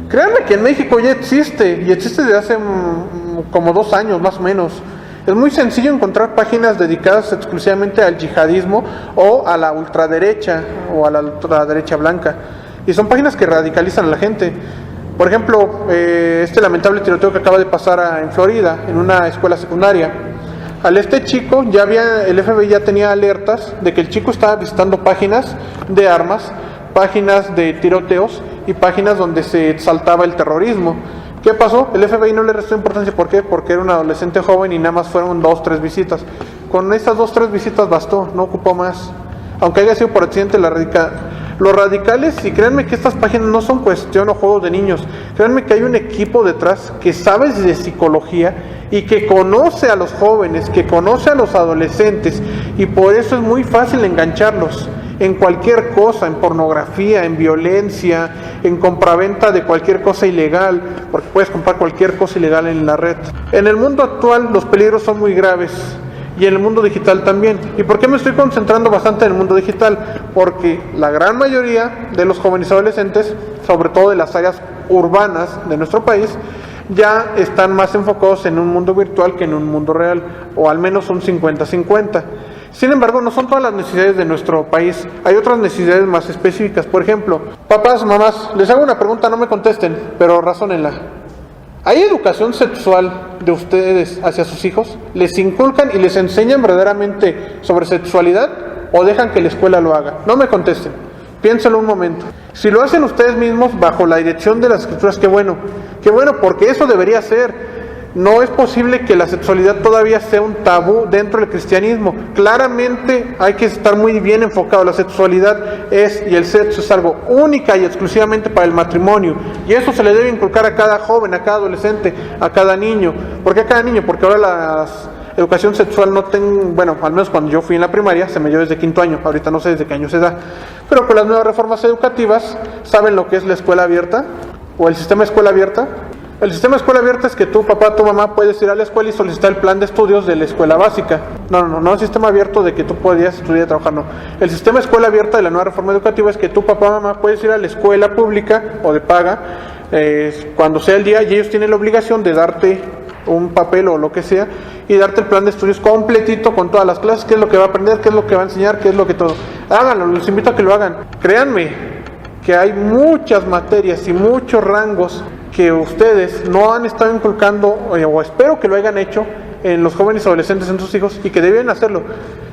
Créanme que en México ya existe, y existe desde hace como 2 años más o menos. Es muy sencillo encontrar páginas dedicadas exclusivamente al yihadismo o a la ultraderecha o a la ultraderecha blanca. Y son páginas que radicalizan a la gente. Por ejemplo, este lamentable tiroteo que acaba de pasar en Florida, en una escuela secundaria. Este chico, el FBI ya tenía alertas de que el chico estaba visitando páginas de armas, páginas de tiroteos y páginas donde se exaltaba el terrorismo. ¿Qué pasó? El FBI no le restó importancia. ¿Por qué? Porque era un adolescente joven y nada más fueron 2-3 visitas. Con estas 2-3 visitas bastó, no ocupó más. Aunque haya sido por accidente, los radicales, y créanme que estas páginas no son cuestión o juegos de niños. Créanme que hay un equipo detrás que sabe de psicología y que conoce a los jóvenes, que conoce a los adolescentes, y por eso es muy fácil engancharlos en cualquier cosa, en pornografía, en violencia, en compraventa de cualquier cosa ilegal, porque puedes comprar cualquier cosa ilegal en la red. En el mundo actual los peligros son muy graves, y en el mundo digital también. ¿Y por qué me estoy concentrando bastante en el mundo digital? Porque la gran mayoría de los jóvenes adolescentes, sobre todo de las áreas urbanas de nuestro país, ya están más enfocados en un mundo virtual que en un mundo real, o al menos un 50-50. Sin embargo, no son todas las necesidades de nuestro país, hay otras necesidades más específicas. Por ejemplo, papás, mamás, les hago una pregunta, no me contesten, pero razónenla. ¿Hay educación sexual de ustedes hacia sus hijos? ¿Les inculcan y les enseñan verdaderamente sobre sexualidad o dejan que la escuela lo haga? No me contesten, piénsenlo un momento. Si lo hacen ustedes mismos bajo la dirección de las escrituras, qué bueno, porque eso debería ser. No es posible que la sexualidad todavía sea un tabú dentro del cristianismo. Claramente hay que estar muy bien enfocado. La sexualidad y el sexo es algo única y exclusivamente para el matrimonio. Y eso se le debe inculcar a cada joven, a cada adolescente, a cada niño. ¿Por qué a cada niño? Porque ahora la educación sexual no bueno, al menos cuando yo fui en la primaria, se me dio desde quinto año. Ahorita no sé desde qué año se da. Pero con las nuevas reformas educativas, ¿saben lo que es la escuela abierta? ¿O el sistema de escuela abierta? El sistema de escuela abierta es que tu papá, tu mamá puedes ir a la escuela y solicitar el plan de estudios de la escuela básica. No el sistema abierto de que tú podías estudiar y trabajar, no. El sistema de escuela abierta de la nueva reforma educativa es que tu papá, mamá puedes ir a la escuela pública o de paga cuando sea el día, y ellos tienen la obligación de darte un papel o lo que sea y darte el plan de estudios completito con todas las clases, qué es lo que va a aprender, qué es lo que va a enseñar, qué es lo que todo. Háganlo, los invito a que lo hagan. Créanme que hay muchas materias y muchos rangos que ustedes no han estado inculcando, o espero que lo hayan hecho en los jóvenes adolescentes, en sus hijos, y que deben hacerlo.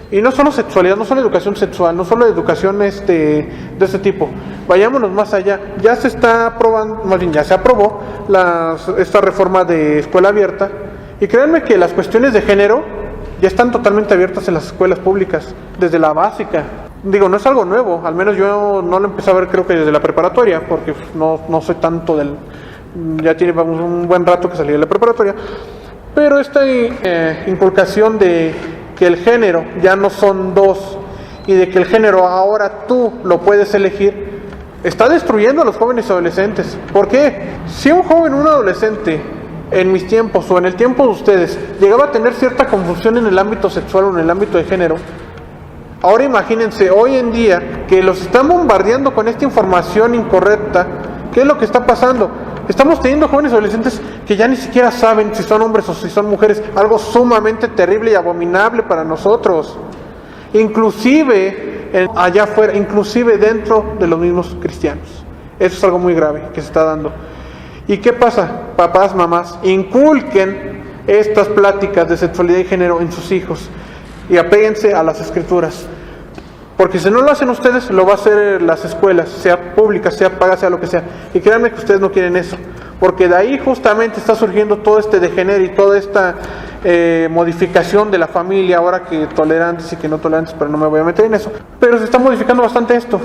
Y no solo sexualidad, no solo educación sexual, no solo educación de este tipo. Vayámonos más allá. Ya se está aprobando, más bien ya se aprobó esta reforma de escuela abierta, y créanme que las cuestiones de género ya están totalmente abiertas en las escuelas públicas, desde la básica. Digo, no es algo nuevo, al menos yo no lo empecé a ver, creo que desde la preparatoria, porque no soy tanto ya tiene un buen rato que salí de la preparatoria, pero esta inculcación de que el género ya no son dos, y de que el género ahora tú lo puedes elegir, está destruyendo a los jóvenes adolescentes. ¿Por qué? Si un joven, un adolescente, en mis tiempos o en el tiempo de ustedes, llegaba a tener cierta confusión en el ámbito sexual o en el ámbito de género, ahora imagínense, hoy en día, que los están bombardeando con esta información incorrecta. ¿Qué es lo que está pasando? Estamos teniendo jóvenes adolescentes que ya ni siquiera saben si son hombres o si son mujeres, algo sumamente terrible y abominable para nosotros. Inclusive allá afuera, inclusive dentro de los mismos cristianos. Eso es algo muy grave que se está dando. ¿Y qué pasa? Papás, mamás, inculquen estas pláticas de sexualidad y género en sus hijos y apéguense a las escrituras. Porque si no lo hacen ustedes, lo va a hacer las escuelas, sea públicas, sea pagas, sea lo que sea. Y créanme que ustedes no quieren eso. Porque de ahí justamente está surgiendo todo este degenere y toda esta modificación de la familia, ahora que tolerantes y que no tolerantes, pero no me voy a meter en eso. Pero se está modificando bastante esto.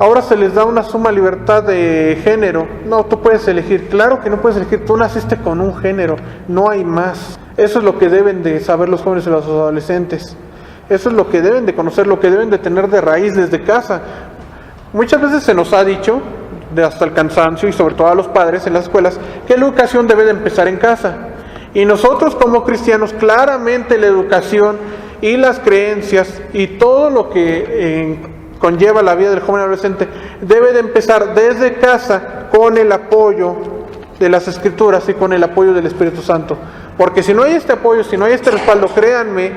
Ahora se les da una suma libertad de género. No, tú puedes elegir. Claro que no puedes elegir, tú naciste con un género, no hay más. Eso es lo que deben de saber los jóvenes y los adolescentes. Eso es lo que deben de conocer, lo que deben de tener de raíz desde casa. Muchas veces se nos ha dicho, hasta el cansancio, y sobre todo a los padres en las escuelas, que la educación debe de empezar en casa. Y nosotros como cristianos, claramente la educación y las creencias y todo lo que conlleva la vida del joven adolescente debe de empezar desde casa, con el apoyo de las escrituras y con el apoyo del Espíritu Santo. Porque si no hay este apoyo, si no hay este respaldo, créanme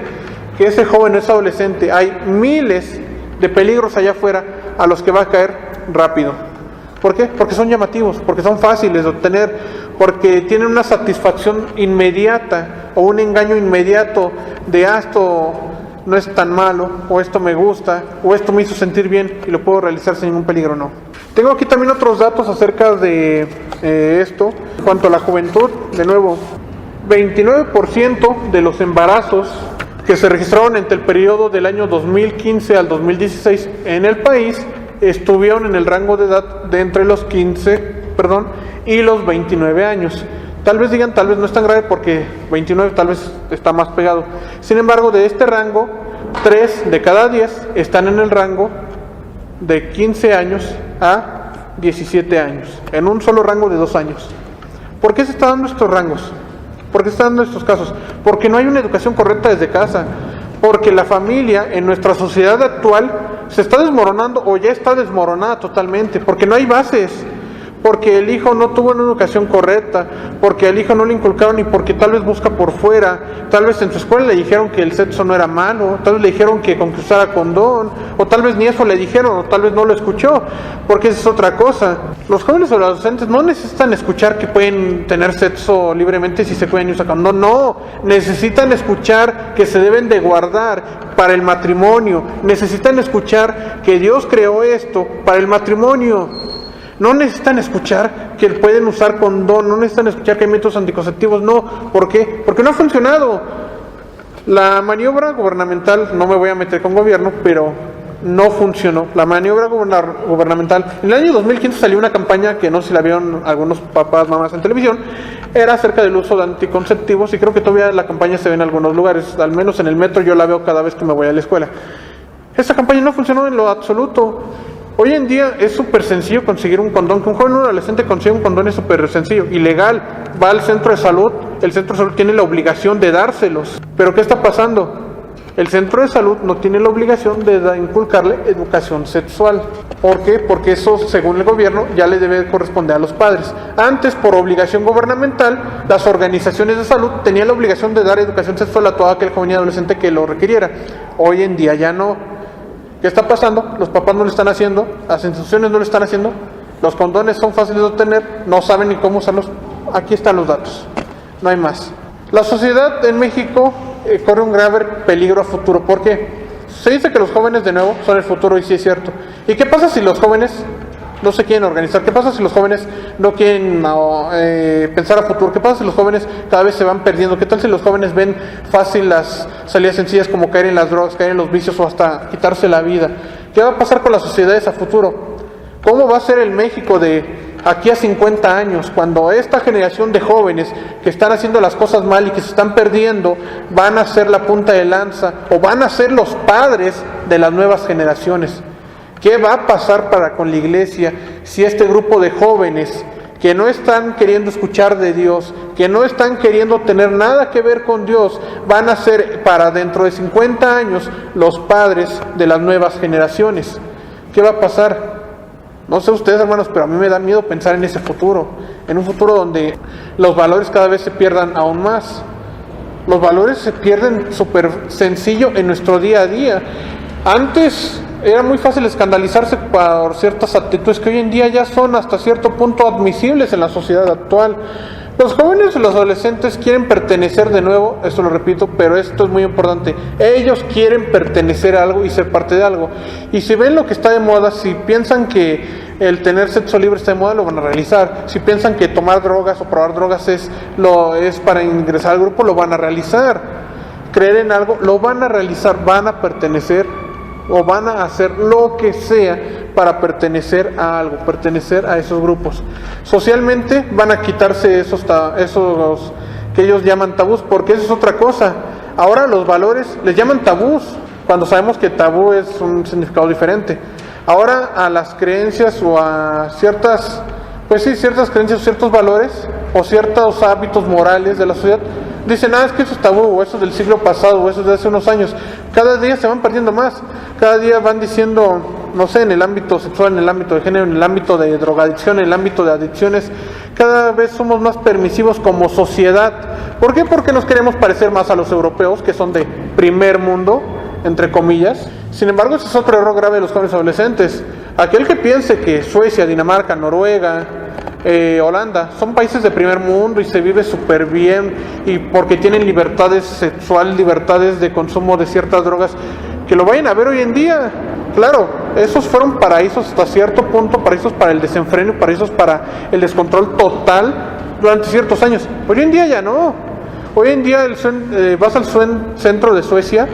que ese joven, ese adolescente, hay miles de peligros allá afuera a los que va a caer rápido. ¿Por qué? Porque son llamativos, porque son fáciles de obtener, porque tienen una satisfacción inmediata o un engaño inmediato de esto no es tan malo, o esto me gusta, o esto me hizo sentir bien y lo puedo realizar sin ningún peligro. No. Tengo aquí también otros datos acerca de esto. En cuanto a la juventud, de nuevo, 29% de los embarazos que se registraron entre el periodo del año 2015 al 2016 en el país estuvieron en el rango de edad de entre los 15 y los 29 años. Tal vez digan, tal vez no es tan grave porque 29 tal vez está más pegado. Sin embargo, de este rango, 3 de cada 10 están en el rango de 15 años a 17 años, en un solo rango de 2 años. ¿Por qué se están dando estos rangos? ¿Por qué se están dando estos casos? Porque no hay una educación correcta desde casa, porque la familia en nuestra sociedad actual se está desmoronando o ya está desmoronada totalmente, porque no hay bases, porque el hijo no tuvo una educación correcta, porque al hijo no le inculcaron y porque tal vez busca por fuera, tal vez en su escuela le dijeron que el sexo no era malo, tal vez le dijeron que usara condón, o tal vez ni eso le dijeron, o tal vez no lo escuchó, porque esa es otra cosa. Los jóvenes o los adolescentes no necesitan escuchar que pueden tener sexo libremente si se pueden usar condón, no, necesitan escuchar que se deben de guardar para el matrimonio, necesitan escuchar que Dios creó esto para el matrimonio. No necesitan escuchar que pueden usar condón, no necesitan escuchar que hay métodos anticonceptivos, no. ¿Por qué? Porque no ha funcionado. La maniobra gubernamental, no me voy a meter con gobierno, pero no funcionó. La maniobra gubernamental, en el año 2015 salió una campaña que no sé si la vieron algunos papás, mamás en televisión, era acerca del uso de anticonceptivos y creo que todavía la campaña se ve en algunos lugares, al menos en el metro yo la veo cada vez que me voy a la escuela. Esta campaña no funcionó en lo absoluto. Hoy en día es súper sencillo conseguir un condón, que un joven o un adolescente consiga un condón es súper sencillo, ilegal, va al centro de salud, el centro de salud tiene la obligación de dárselos, pero ¿qué está pasando? El centro de salud no tiene la obligación de inculcarle educación sexual. ¿Por qué? Porque eso, según el gobierno, ya le debe corresponder a los padres. Antes, por obligación gubernamental, las organizaciones de salud tenían la obligación de dar educación sexual a todo aquel joven y adolescente que lo requiriera. Hoy en día ya no. ¿Qué está pasando? Los papás no lo están haciendo, las instituciones no lo están haciendo, los condones son fáciles de obtener, no saben ni cómo usarlos. Aquí están los datos, no hay más. La sociedad en México corre un grave peligro a futuro. ¿Por qué? Se dice que los jóvenes de nuevo son el futuro y sí es cierto. ¿Y qué pasa si los jóvenes no se quieren organizar? ¿Qué pasa si los jóvenes no quieren pensar a futuro? ¿Qué pasa si los jóvenes cada vez se van perdiendo? ¿Qué tal si los jóvenes ven fácil las salidas sencillas como caer en las drogas, caer en los vicios o hasta quitarse la vida? ¿Qué va a pasar con las sociedades a futuro? ¿Cómo va a ser el México de aquí a 50 años, cuando esta generación de jóvenes que están haciendo las cosas mal y que se están perdiendo van a ser la punta de lanza o van a ser los padres de las nuevas generaciones? ¿Qué va a pasar con la iglesia si este grupo de jóvenes que no están queriendo escuchar de Dios, que no están queriendo tener nada que ver con Dios, van a ser para dentro de 50 años los padres de las nuevas generaciones? ¿Qué va a pasar? No sé ustedes, hermanos, pero a mí me da miedo pensar en ese futuro, en un futuro donde los valores cada vez se pierdan aún más. Los valores se pierden súper sencillo en nuestro día a día. Antes era muy fácil escandalizarse por ciertas actitudes que hoy en día ya son hasta cierto punto admisibles en la sociedad actual. Los jóvenes y los adolescentes quieren pertenecer de nuevo, esto lo repito, pero esto es muy importante. Ellos quieren pertenecer a algo y ser parte de algo. Y si ven lo que está de moda, si piensan que el tener sexo libre está de moda, lo van a realizar. Si piensan que tomar drogas o probar drogas es para ingresar al grupo, lo van a realizar. Creer en algo, lo van a realizar, van a pertenecer o van a hacer lo que sea para pertenecer a algo, pertenecer a esos grupos. Socialmente van a quitarse esos que ellos llaman tabús, porque eso es otra cosa. Ahora los valores les llaman tabús, cuando sabemos que tabú es un significado diferente. Ahora a las creencias o a ciertas creencias o ciertos valores o ciertos hábitos morales de la sociedad, dicen, es que eso es tabú, o eso es del siglo pasado, o eso es de hace unos años. Cada día se van perdiendo más, cada día van diciendo, no sé, en el ámbito sexual, en el ámbito de género, en el ámbito de drogadicción, en el ámbito de adicciones, cada vez somos más permisivos como sociedad. ¿Por qué? Porque nos queremos parecer más a los europeos, que son de primer mundo, entre comillas. Sin embargo, ese es otro error grave de los jóvenes adolescentes. Aquel que piense que Suecia, Dinamarca, Noruega, Holanda son países de primer mundo y se vive súper bien y porque tienen libertades sexuales, libertades de consumo de ciertas drogas, que lo vayan a ver hoy en día. Claro, esos fueron paraísos hasta cierto punto, paraísos para el desenfreno, paraísos para el descontrol total durante ciertos años. Hoy en día ya no. Hoy en día vas al centro de Suecia,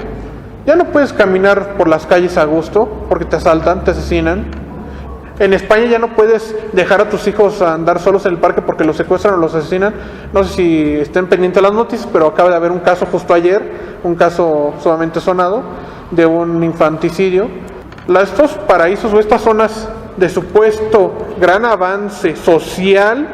ya no puedes caminar por las calles a gusto porque te asaltan, te asesinan. En España ya no puedes dejar a tus hijos a andar solos en el parque porque los secuestran o los asesinan. No sé si estén pendientes de las noticias, pero acaba de haber un caso justo ayer, un caso sumamente sonado, de un infanticidio. Estos paraísos o estas zonas de supuesto gran avance social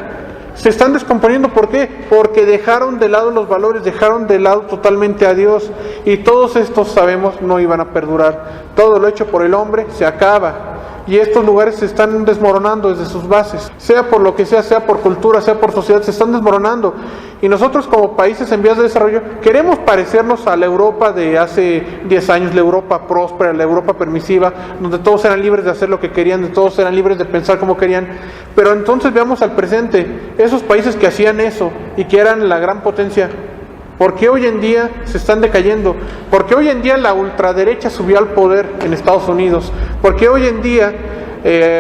se están descomponiendo. ¿Por qué? Porque dejaron de lado los valores, dejaron de lado totalmente a Dios, y todos estos sabemos no iban a perdurar. Todo lo hecho por el hombre se acaba, y estos lugares se están desmoronando desde sus bases, sea por lo que sea por cultura, sea por sociedad, se están desmoronando. Y nosotros como países en vías de desarrollo queremos parecernos a la Europa de hace 10 años, la Europa próspera, la Europa permisiva, donde todos eran libres de hacer lo que querían, donde todos eran libres de pensar como querían. Pero entonces veamos al presente, esos países que hacían eso y que eran la gran potencia, ¿por qué hoy en día se están decayendo? ¿Por qué hoy en día la ultraderecha subió al poder en Estados Unidos? ¿Por qué hoy en día,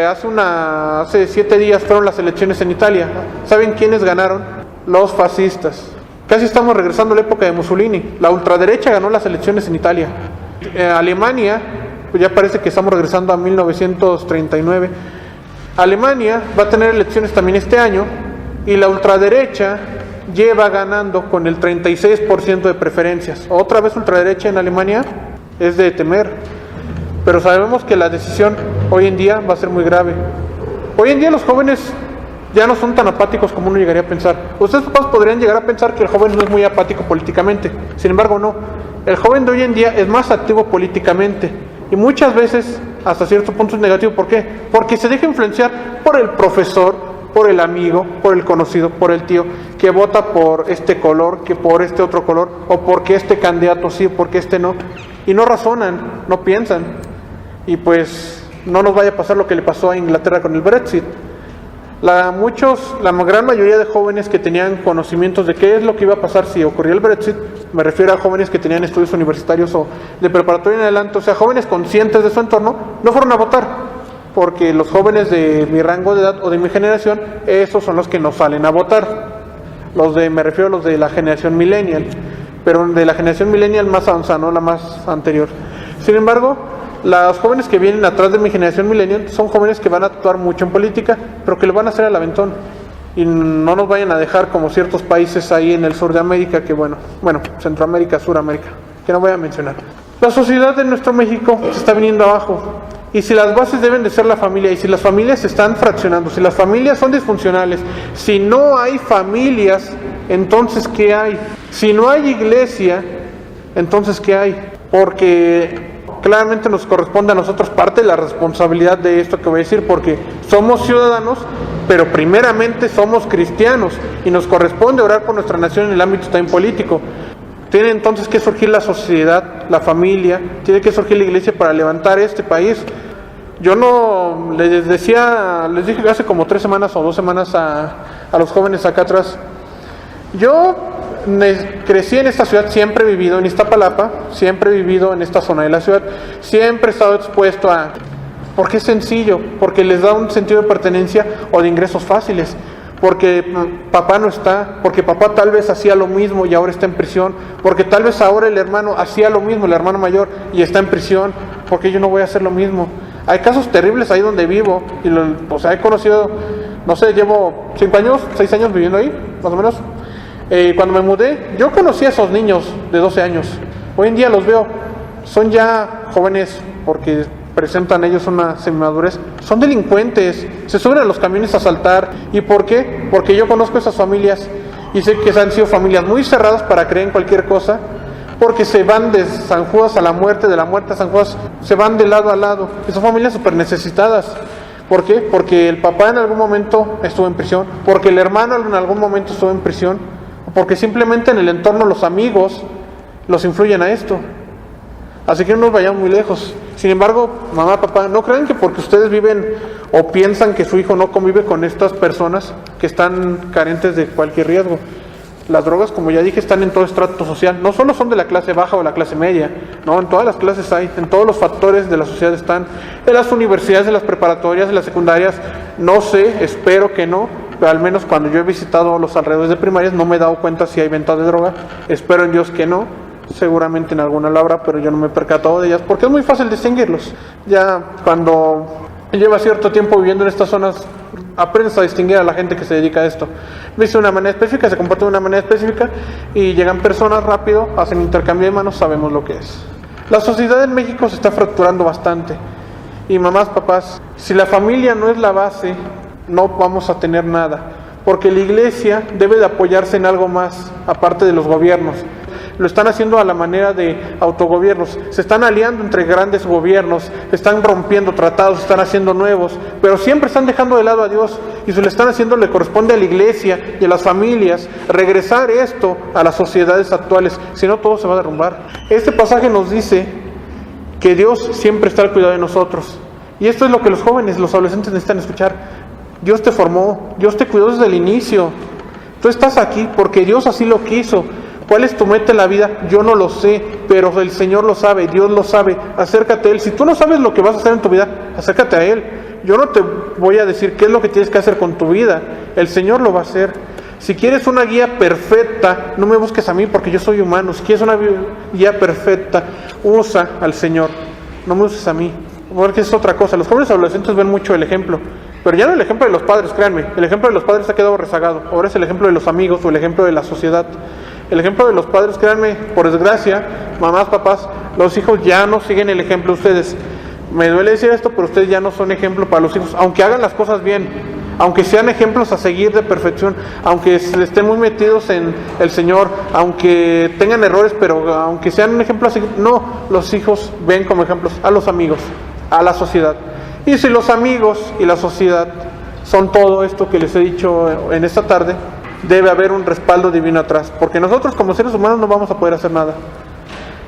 hace 7 días fueron las elecciones en Italia? ¿Saben quiénes ganaron? Los fascistas. Casi estamos regresando a la época de Mussolini. La ultraderecha ganó las elecciones en Italia. Alemania, pues ya parece que estamos regresando a 1939. Alemania va a tener elecciones también este año, y la ultraderecha lleva ganando con el 36% de preferencias. Otra vez ultraderecha en Alemania, es de temer. Pero sabemos que la decisión hoy en día va a ser muy grave. Hoy en día los jóvenes ya no son tan apáticos como uno llegaría a pensar. Ustedes, papás, podrían llegar a pensar que el joven no es muy apático políticamente. Sin embargo, no. El joven de hoy en día es más activo políticamente, y muchas veces hasta cierto punto es negativo. ¿Por qué? Porque se deja influenciar por el profesor, por el amigo, por el conocido, por el tío, que vota por este color, que por este otro color, o porque este candidato sí, porque este no. Y no razonan, no piensan. Y pues no nos vaya a pasar lo que le pasó a Inglaterra con el Brexit. La gran mayoría de jóvenes que tenían conocimientos de qué es lo que iba a pasar si ocurría el Brexit, me refiero a jóvenes que tenían estudios universitarios o de preparatoria en adelante, o sea, jóvenes conscientes de su entorno, no fueron a votar, porque los jóvenes de mi rango de edad o de mi generación, esos son los que no salen a votar. Me refiero a los de la generación millennial, pero de la generación millennial más avanzada, no la más anterior. Sin embargo, los jóvenes que vienen atrás de mi generación millennial son jóvenes que van a actuar mucho en política, pero que lo van a hacer al aventón. Y no nos vayan a dejar como ciertos países ahí en el sur de América, que bueno, Centroamérica, Suramérica, que no voy a mencionar. La sociedad de nuestro México se está viniendo abajo. Y si las bases deben de ser la familia, y si las familias se están fraccionando, si las familias son disfuncionales, si no hay familias, entonces ¿qué hay? Si no hay iglesia, entonces ¿qué hay? Porque claramente nos corresponde a nosotros parte de la responsabilidad de esto que voy a decir, porque somos ciudadanos, pero primeramente somos cristianos, y nos corresponde orar por nuestra nación en el ámbito también político. Tiene entonces que surgir la sociedad, la familia, tiene que surgir la iglesia para levantar este país. Yo no les dije hace como 3 semanas o 2 semanas a los jóvenes acá atrás, yo crecí en esta ciudad, siempre he vivido en Iztapalapa, siempre he vivido en esta zona de la ciudad, siempre he estado expuesto porque es sencillo, porque les da un sentido de pertenencia o de ingresos fáciles, porque papá no está, porque papá tal vez hacía lo mismo y ahora está en prisión, porque tal vez ahora el hermano hacía lo mismo, el hermano mayor, y está en prisión, porque yo no voy a hacer lo mismo. Hay casos terribles ahí donde vivo, y he conocido, no sé, llevo 6 años viviendo ahí, más o menos. Cuando me mudé, yo conocí a esos niños de 12 años. Hoy en día los veo, son ya jóvenes porque presentan ellos una semimadurez, son delincuentes, se suben a los camiones a asaltar. ¿Y por qué? Porque yo conozco esas familias y sé que han sido familias muy cerradas para creer en cualquier cosa, porque se van de San Judas a la muerte, de la muerte a San Judas, se van de lado a lado, y son familias súper necesitadas. ¿Por qué? Porque el papá en algún momento estuvo en prisión, porque el hermano en algún momento estuvo en prisión, porque simplemente en el entorno los amigos los influyen a esto. Así que no nos vayamos muy lejos. Sin embargo, mamá, papá, no crean que porque ustedes viven o piensan que su hijo no convive con estas personas que están carentes de cualquier riesgo. Las drogas, como ya dije, están en todo estrato social. No solo son de la clase baja o la clase media, no, en todas las clases hay, en todos los factores de la sociedad están. En las universidades, en las preparatorias, en las secundarias, no sé, espero que no, pero al menos cuando yo he visitado los alrededores de primarias no me he dado cuenta si hay venta de droga. Espero en Dios que no, seguramente en alguna lo habrá, pero yo no me he percatado de ellas, porque es muy fácil distinguirlos. Ya cuando lleva cierto tiempo viviendo en estas zonas, aprendes a distinguir a la gente que se dedica a esto. Viste de una manera específica, se comporta de una manera específica y llegan personas rápido, hacen intercambio de manos, sabemos lo que es. La sociedad en México se está fracturando bastante. Y mamás, papás, si la familia no es la base, no vamos a tener nada. Porque la iglesia debe de apoyarse en algo más, aparte de los gobiernos. Lo están haciendo a la manera de autogobiernos. Se están aliando entre grandes gobiernos, están rompiendo tratados, están haciendo nuevos, pero siempre están dejando de lado a Dios. Y si lo están haciendo, le corresponde a la iglesia y a las familias regresar esto a las sociedades actuales. Si no, todo se va a derrumbar. Este pasaje nos dice que Dios siempre está al cuidado de nosotros. Y esto es lo que los jóvenes, los adolescentes necesitan escuchar. Dios te formó, Dios te cuidó desde el inicio. Tú estás aquí porque Dios así lo quiso. ¿Cuál es tu meta en la vida? Yo no lo sé, pero el Señor lo sabe, Dios lo sabe. Acércate a Él. Si tú no sabes lo que vas a hacer en tu vida, acércate a Él. Yo no te voy a decir qué es lo que tienes que hacer con tu vida. El Señor lo va a hacer. Si quieres una guía perfecta, no me busques a mí porque yo soy humano. Si quieres una guía perfecta, usa al Señor. No me uses a mí, porque es otra cosa. Los jóvenes adolescentes ven mucho el ejemplo. Pero ya no el ejemplo de los padres, créanme. El ejemplo de los padres ha quedado rezagado. Ahora es el ejemplo de los amigos o el ejemplo de la sociedad. El ejemplo de los padres, créanme, por desgracia, mamás, papás, los hijos ya no siguen el ejemplo de ustedes. Me duele decir esto, pero ustedes ya no son ejemplo para los hijos, aunque hagan las cosas bien, aunque sean ejemplos a seguir de perfección, aunque estén muy metidos en el Señor, aunque tengan errores, pero aunque sean un ejemplo a seguir. No, los hijos ven como ejemplos a los amigos, a la sociedad. Y si los amigos y la sociedad son todo esto que les he dicho en esta tarde, debe haber un respaldo divino atrás, porque nosotros como seres humanos no vamos a poder hacer nada.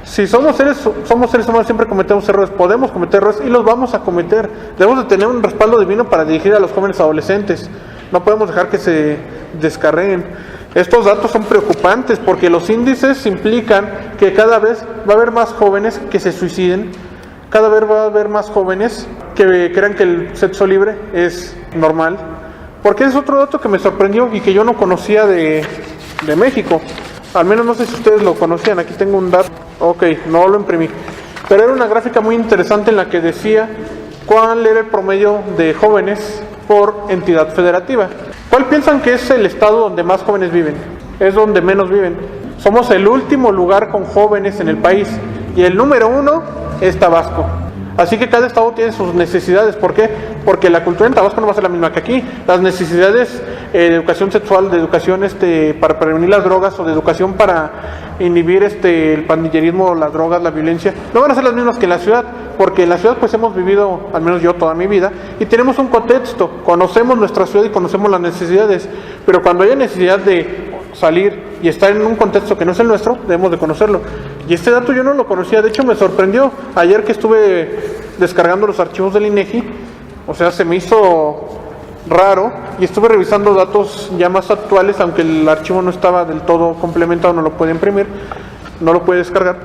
Si somos seres humanos, siempre cometemos errores, podemos cometer errores y los vamos a cometer. Debemos de tener un respaldo divino para dirigir a los jóvenes adolescentes. No podemos dejar que se descarreen. Estos datos son preocupantes porque los índices implican que cada vez va a haber más jóvenes que se suiciden, cada vez va a haber más jóvenes que crean que el sexo libre es normal. Porque es otro dato que me sorprendió y que yo no conocía de México. Al menos no sé si ustedes lo conocían. Aquí tengo un dato. Ok, no lo imprimí. Pero era una gráfica muy interesante en la que decía cuál era el promedio de jóvenes por entidad federativa. ¿Cuál piensan que es el estado donde más jóvenes viven? Es donde menos viven. Somos el último lugar con jóvenes en el país. Y el número 1 es Tabasco. Así que cada estado tiene sus necesidades. ¿Por qué? Porque la cultura en Tabasco no va a ser la misma que aquí. Las necesidades de educación sexual, de educación para prevenir las drogas o de educación para inhibir el pandillerismo, las drogas, la violencia, no van a ser las mismas que en la ciudad. Porque en la ciudad pues hemos vivido, al menos yo toda mi vida, y tenemos un contexto. Conocemos nuestra ciudad y conocemos las necesidades. Pero cuando haya necesidad de salir y estar en un contexto que no es el nuestro, debemos de conocerlo. Y este dato yo no lo conocía, de hecho me sorprendió ayer que estuve descargando los archivos del INEGI, o sea, se me hizo raro y estuve revisando datos ya más actuales, aunque el archivo no estaba del todo complementado, no lo puede imprimir, no lo puede descargar,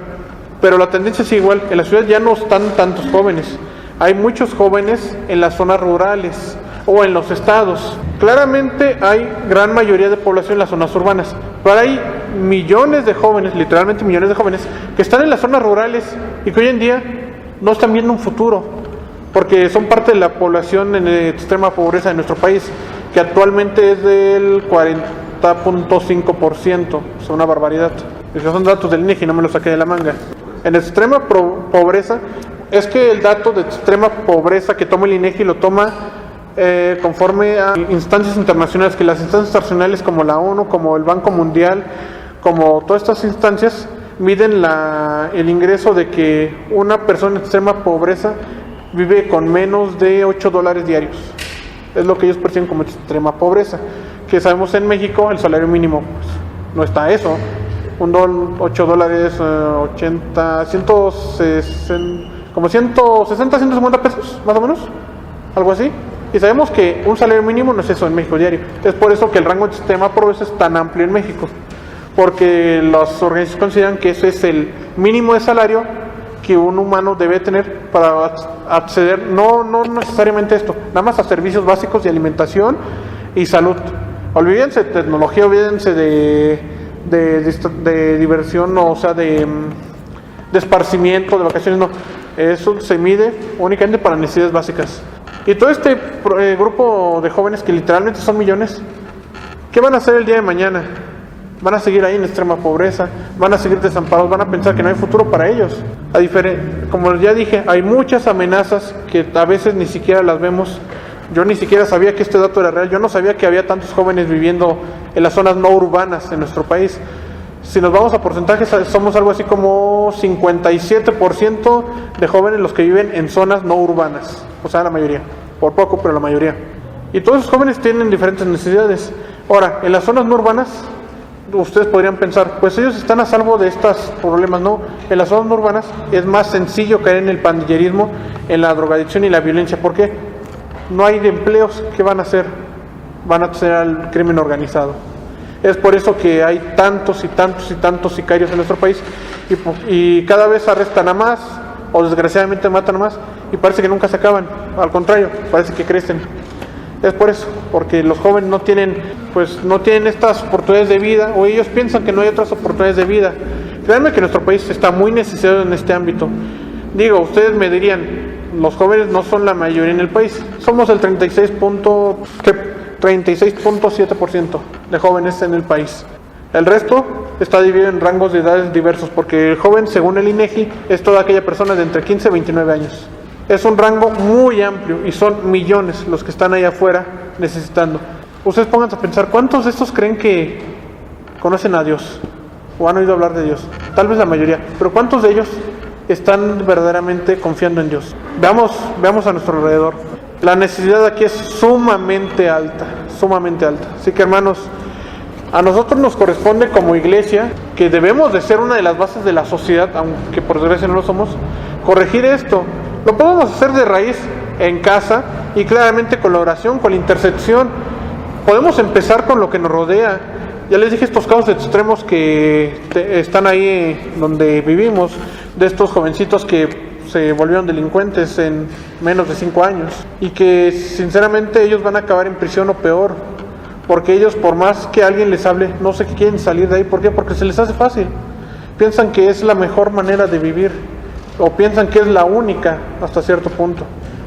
pero la tendencia es igual. En la ciudad ya no están tantos jóvenes, hay muchos jóvenes en las zonas rurales o en los estados. Claramente hay gran mayoría de población en las zonas urbanas, pero hay millones de jóvenes, literalmente millones de jóvenes, que están en las zonas rurales y que hoy en día no están viendo un futuro, porque son parte de la población en extrema pobreza de nuestro país, que actualmente es del 40.5%, es una barbaridad. Esos son datos del INEGI, no me los saqué de la manga. En extrema pobreza, es que el dato de extrema pobreza que toma el INEGI lo toma conforme a instancias internacionales, que las instancias internacionales como la ONU, como el Banco Mundial, como todas estas instancias miden el ingreso de que una persona en extrema pobreza vive con menos de $8 diarios. Es lo que ellos perciben como extrema pobreza, que sabemos en México el salario mínimo pues, no está a eso. $8, 80, 160, como 160, 150 pesos, más o menos, algo así. Y sabemos que un salario mínimo no es eso en México diario. Es por eso que el rango de extrema pobreza es tan amplio en México, porque las organizaciones consideran que ese es el mínimo de salario que un humano debe tener para acceder, no necesariamente esto, nada más a servicios básicos de alimentación y salud. Olvídense de tecnología, olvídense de diversión, o sea, de esparcimiento, de vacaciones, no. Eso se mide únicamente para necesidades básicas. Y todo este grupo de jóvenes que literalmente son millones, ¿qué van a hacer el día de mañana? Van a seguir ahí en extrema pobreza, van a seguir desamparados, van a pensar que no hay futuro para ellos. Como ya dije, hay muchas amenazas que a veces ni siquiera las vemos. Yo ni siquiera sabía que este dato era real. Yo no sabía que había tantos jóvenes viviendo en las zonas no urbanas en nuestro país. Si nos vamos a porcentajes, somos algo así como 57% de jóvenes los que viven en zonas no urbanas. O sea, la mayoría. Por poco, pero la mayoría. Y todos esos jóvenes tienen diferentes necesidades. Ahora, en las zonas no urbanas, ustedes podrían pensar, pues ellos están a salvo de estos problemas. No, en las zonas no urbanas es más sencillo caer en el pandillerismo, en la drogadicción y la violencia. ¿Por qué? No hay de empleos. ¿Qué van a hacer? Van a hacer al crimen organizado. Es por eso que hay tantos y tantos y tantos sicarios en nuestro país y cada vez arrestan a más o desgraciadamente matan a más y parece que nunca se acaban. Al contrario, parece que crecen. Es por eso, porque los jóvenes no tienen estas oportunidades de vida, o ellos piensan que no hay otras oportunidades de vida. Créanme que nuestro país está muy necesitado en este ámbito. Digo, ustedes me dirían, los jóvenes no son la mayoría en el país, somos el 36.7% de jóvenes en el país. El resto está dividido en rangos de edades diversos, porque el joven, según el INEGI, es toda aquella persona de entre 15 y 29 años. Es un rango muy amplio y son millones los que están ahí afuera necesitando. Ustedes pónganse a pensar, ¿cuántos de estos creen que conocen a Dios o han oído hablar de Dios? Tal vez la mayoría, pero ¿cuántos de ellos están verdaderamente confiando en Dios? Veamos a nuestro alrededor. La necesidad aquí es sumamente alta, sumamente alta. Así que, hermanos, a nosotros nos corresponde como iglesia, que debemos de ser una de las bases de la sociedad, aunque por desgracia no lo somos, corregir esto. Lo podemos hacer de raíz en casa y claramente con la oración, con la intercesión. Podemos empezar con lo que nos rodea. Ya les dije estos casos extremos que están ahí donde vivimos, de estos jovencitos que se volvieron delincuentes en menos de 5 años y que sinceramente ellos van a acabar en prisión o peor, porque ellos, por más que alguien les hable, no sé qué quieren salir de ahí. ¿Por qué? Porque se les hace fácil. Piensan que es la mejor manera de vivir o piensan que es la única hasta cierto punto.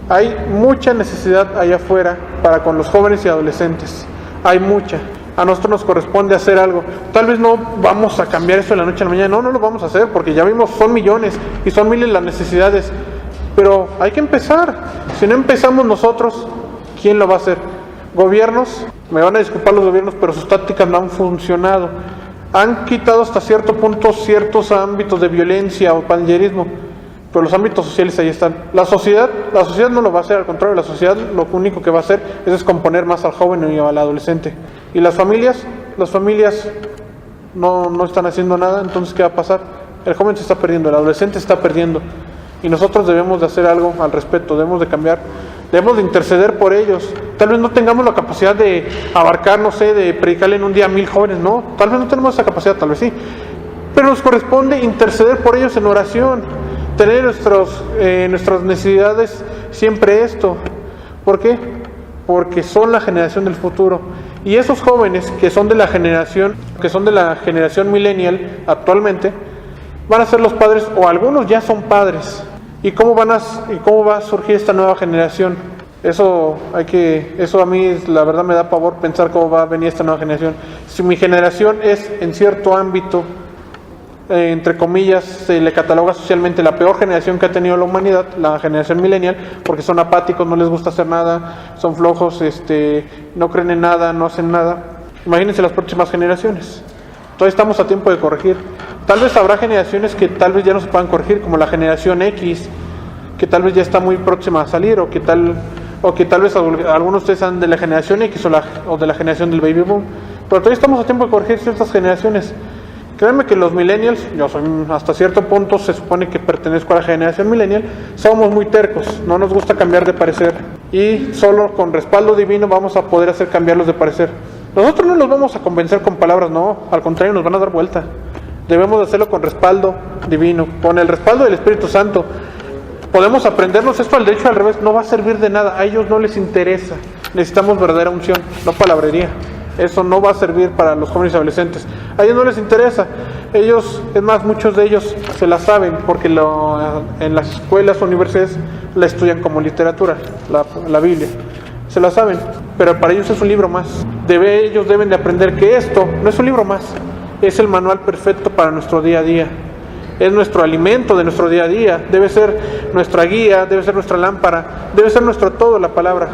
Hay mucha necesidad allá afuera para con los jóvenes y adolescentes. Hay mucha. A nosotros nos corresponde hacer algo. Tal vez no vamos a cambiar eso de la noche a la mañana. No lo vamos a hacer porque ya vimos, son millones y son miles las necesidades. Pero hay que empezar. Si no empezamos nosotros, ¿quién lo va a hacer? Gobiernos, me van a disculpar los gobiernos, pero sus tácticas no han funcionado. Han quitado hasta cierto punto ciertos ámbitos de violencia o pandillerismo, pero los ámbitos sociales ahí están. La sociedad no lo va a hacer, al contrario, la sociedad lo único que va a hacer es descomponer más al joven y al adolescente. Y las familias no están haciendo nada. Entonces, ¿qué va a pasar? El joven se está perdiendo, el adolescente se está perdiendo, y nosotros debemos de hacer algo al respecto. Debemos de cambiar, debemos de interceder por ellos. Tal vez no tengamos la capacidad de abarcar, no sé, de predicarle en un día a 1000 jóvenes, no, tal vez no tenemos esa capacidad, tal vez sí, pero nos corresponde interceder por ellos en oración, tener nuestras necesidades siempre esto. ¿Por qué? Porque son la generación del futuro, y esos jóvenes que son de la generación millennial actualmente, van a ser los padres, o algunos ya son padres. ¿Y cómo va a surgir esta nueva generación? Eso a mí la verdad me da pavor pensar cómo va a venir esta nueva generación. Si mi generación es en cierto ámbito, entre comillas, se le cataloga socialmente la peor generación que ha tenido la humanidad, la generación millennial, porque son apáticos, no les gusta hacer nada, son flojos, no creen en nada, no hacen nada. Imagínense las próximas generaciones. Todavía estamos a tiempo de corregir. Tal vez habrá generaciones que tal vez ya no se puedan corregir, como la generación X, que tal vez ya está muy próxima a salir, o que tal vez algunos de ustedes sean de la generación X o de la generación del baby boom. Pero todavía estamos a tiempo de corregir ciertas generaciones. Créanme que los millennials, yo soy hasta cierto punto, se supone que pertenezco a la generación millennial, somos muy tercos, no nos gusta cambiar de parecer, y solo con respaldo divino vamos a poder hacer cambiarlos de parecer. Nosotros no los vamos a convencer con palabras, no, al contrario, nos van a dar vuelta. Debemos de hacerlo con respaldo divino, con el respaldo del Espíritu Santo. Podemos aprendernos esto al derecho y al revés, no va a servir de nada, a ellos no les interesa. Necesitamos verdadera unción, no palabrería. Eso no va a servir para los jóvenes y adolescentes. A ellos no les interesa. Ellos, es más, muchos de ellos se la saben porque en las escuelas o universidades la estudian como literatura, la Biblia. Se la saben, pero para ellos es un libro más. Ellos deben de aprender que esto no es un libro más, es el manual perfecto para nuestro día a día. Es nuestro alimento de nuestro día a día, debe ser nuestra guía, debe ser nuestra lámpara, debe ser nuestro todo la palabra,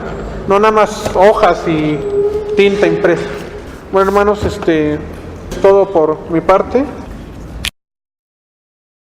no nada más hojas y tinta impresa. Bueno, hermanos, es todo por mi parte.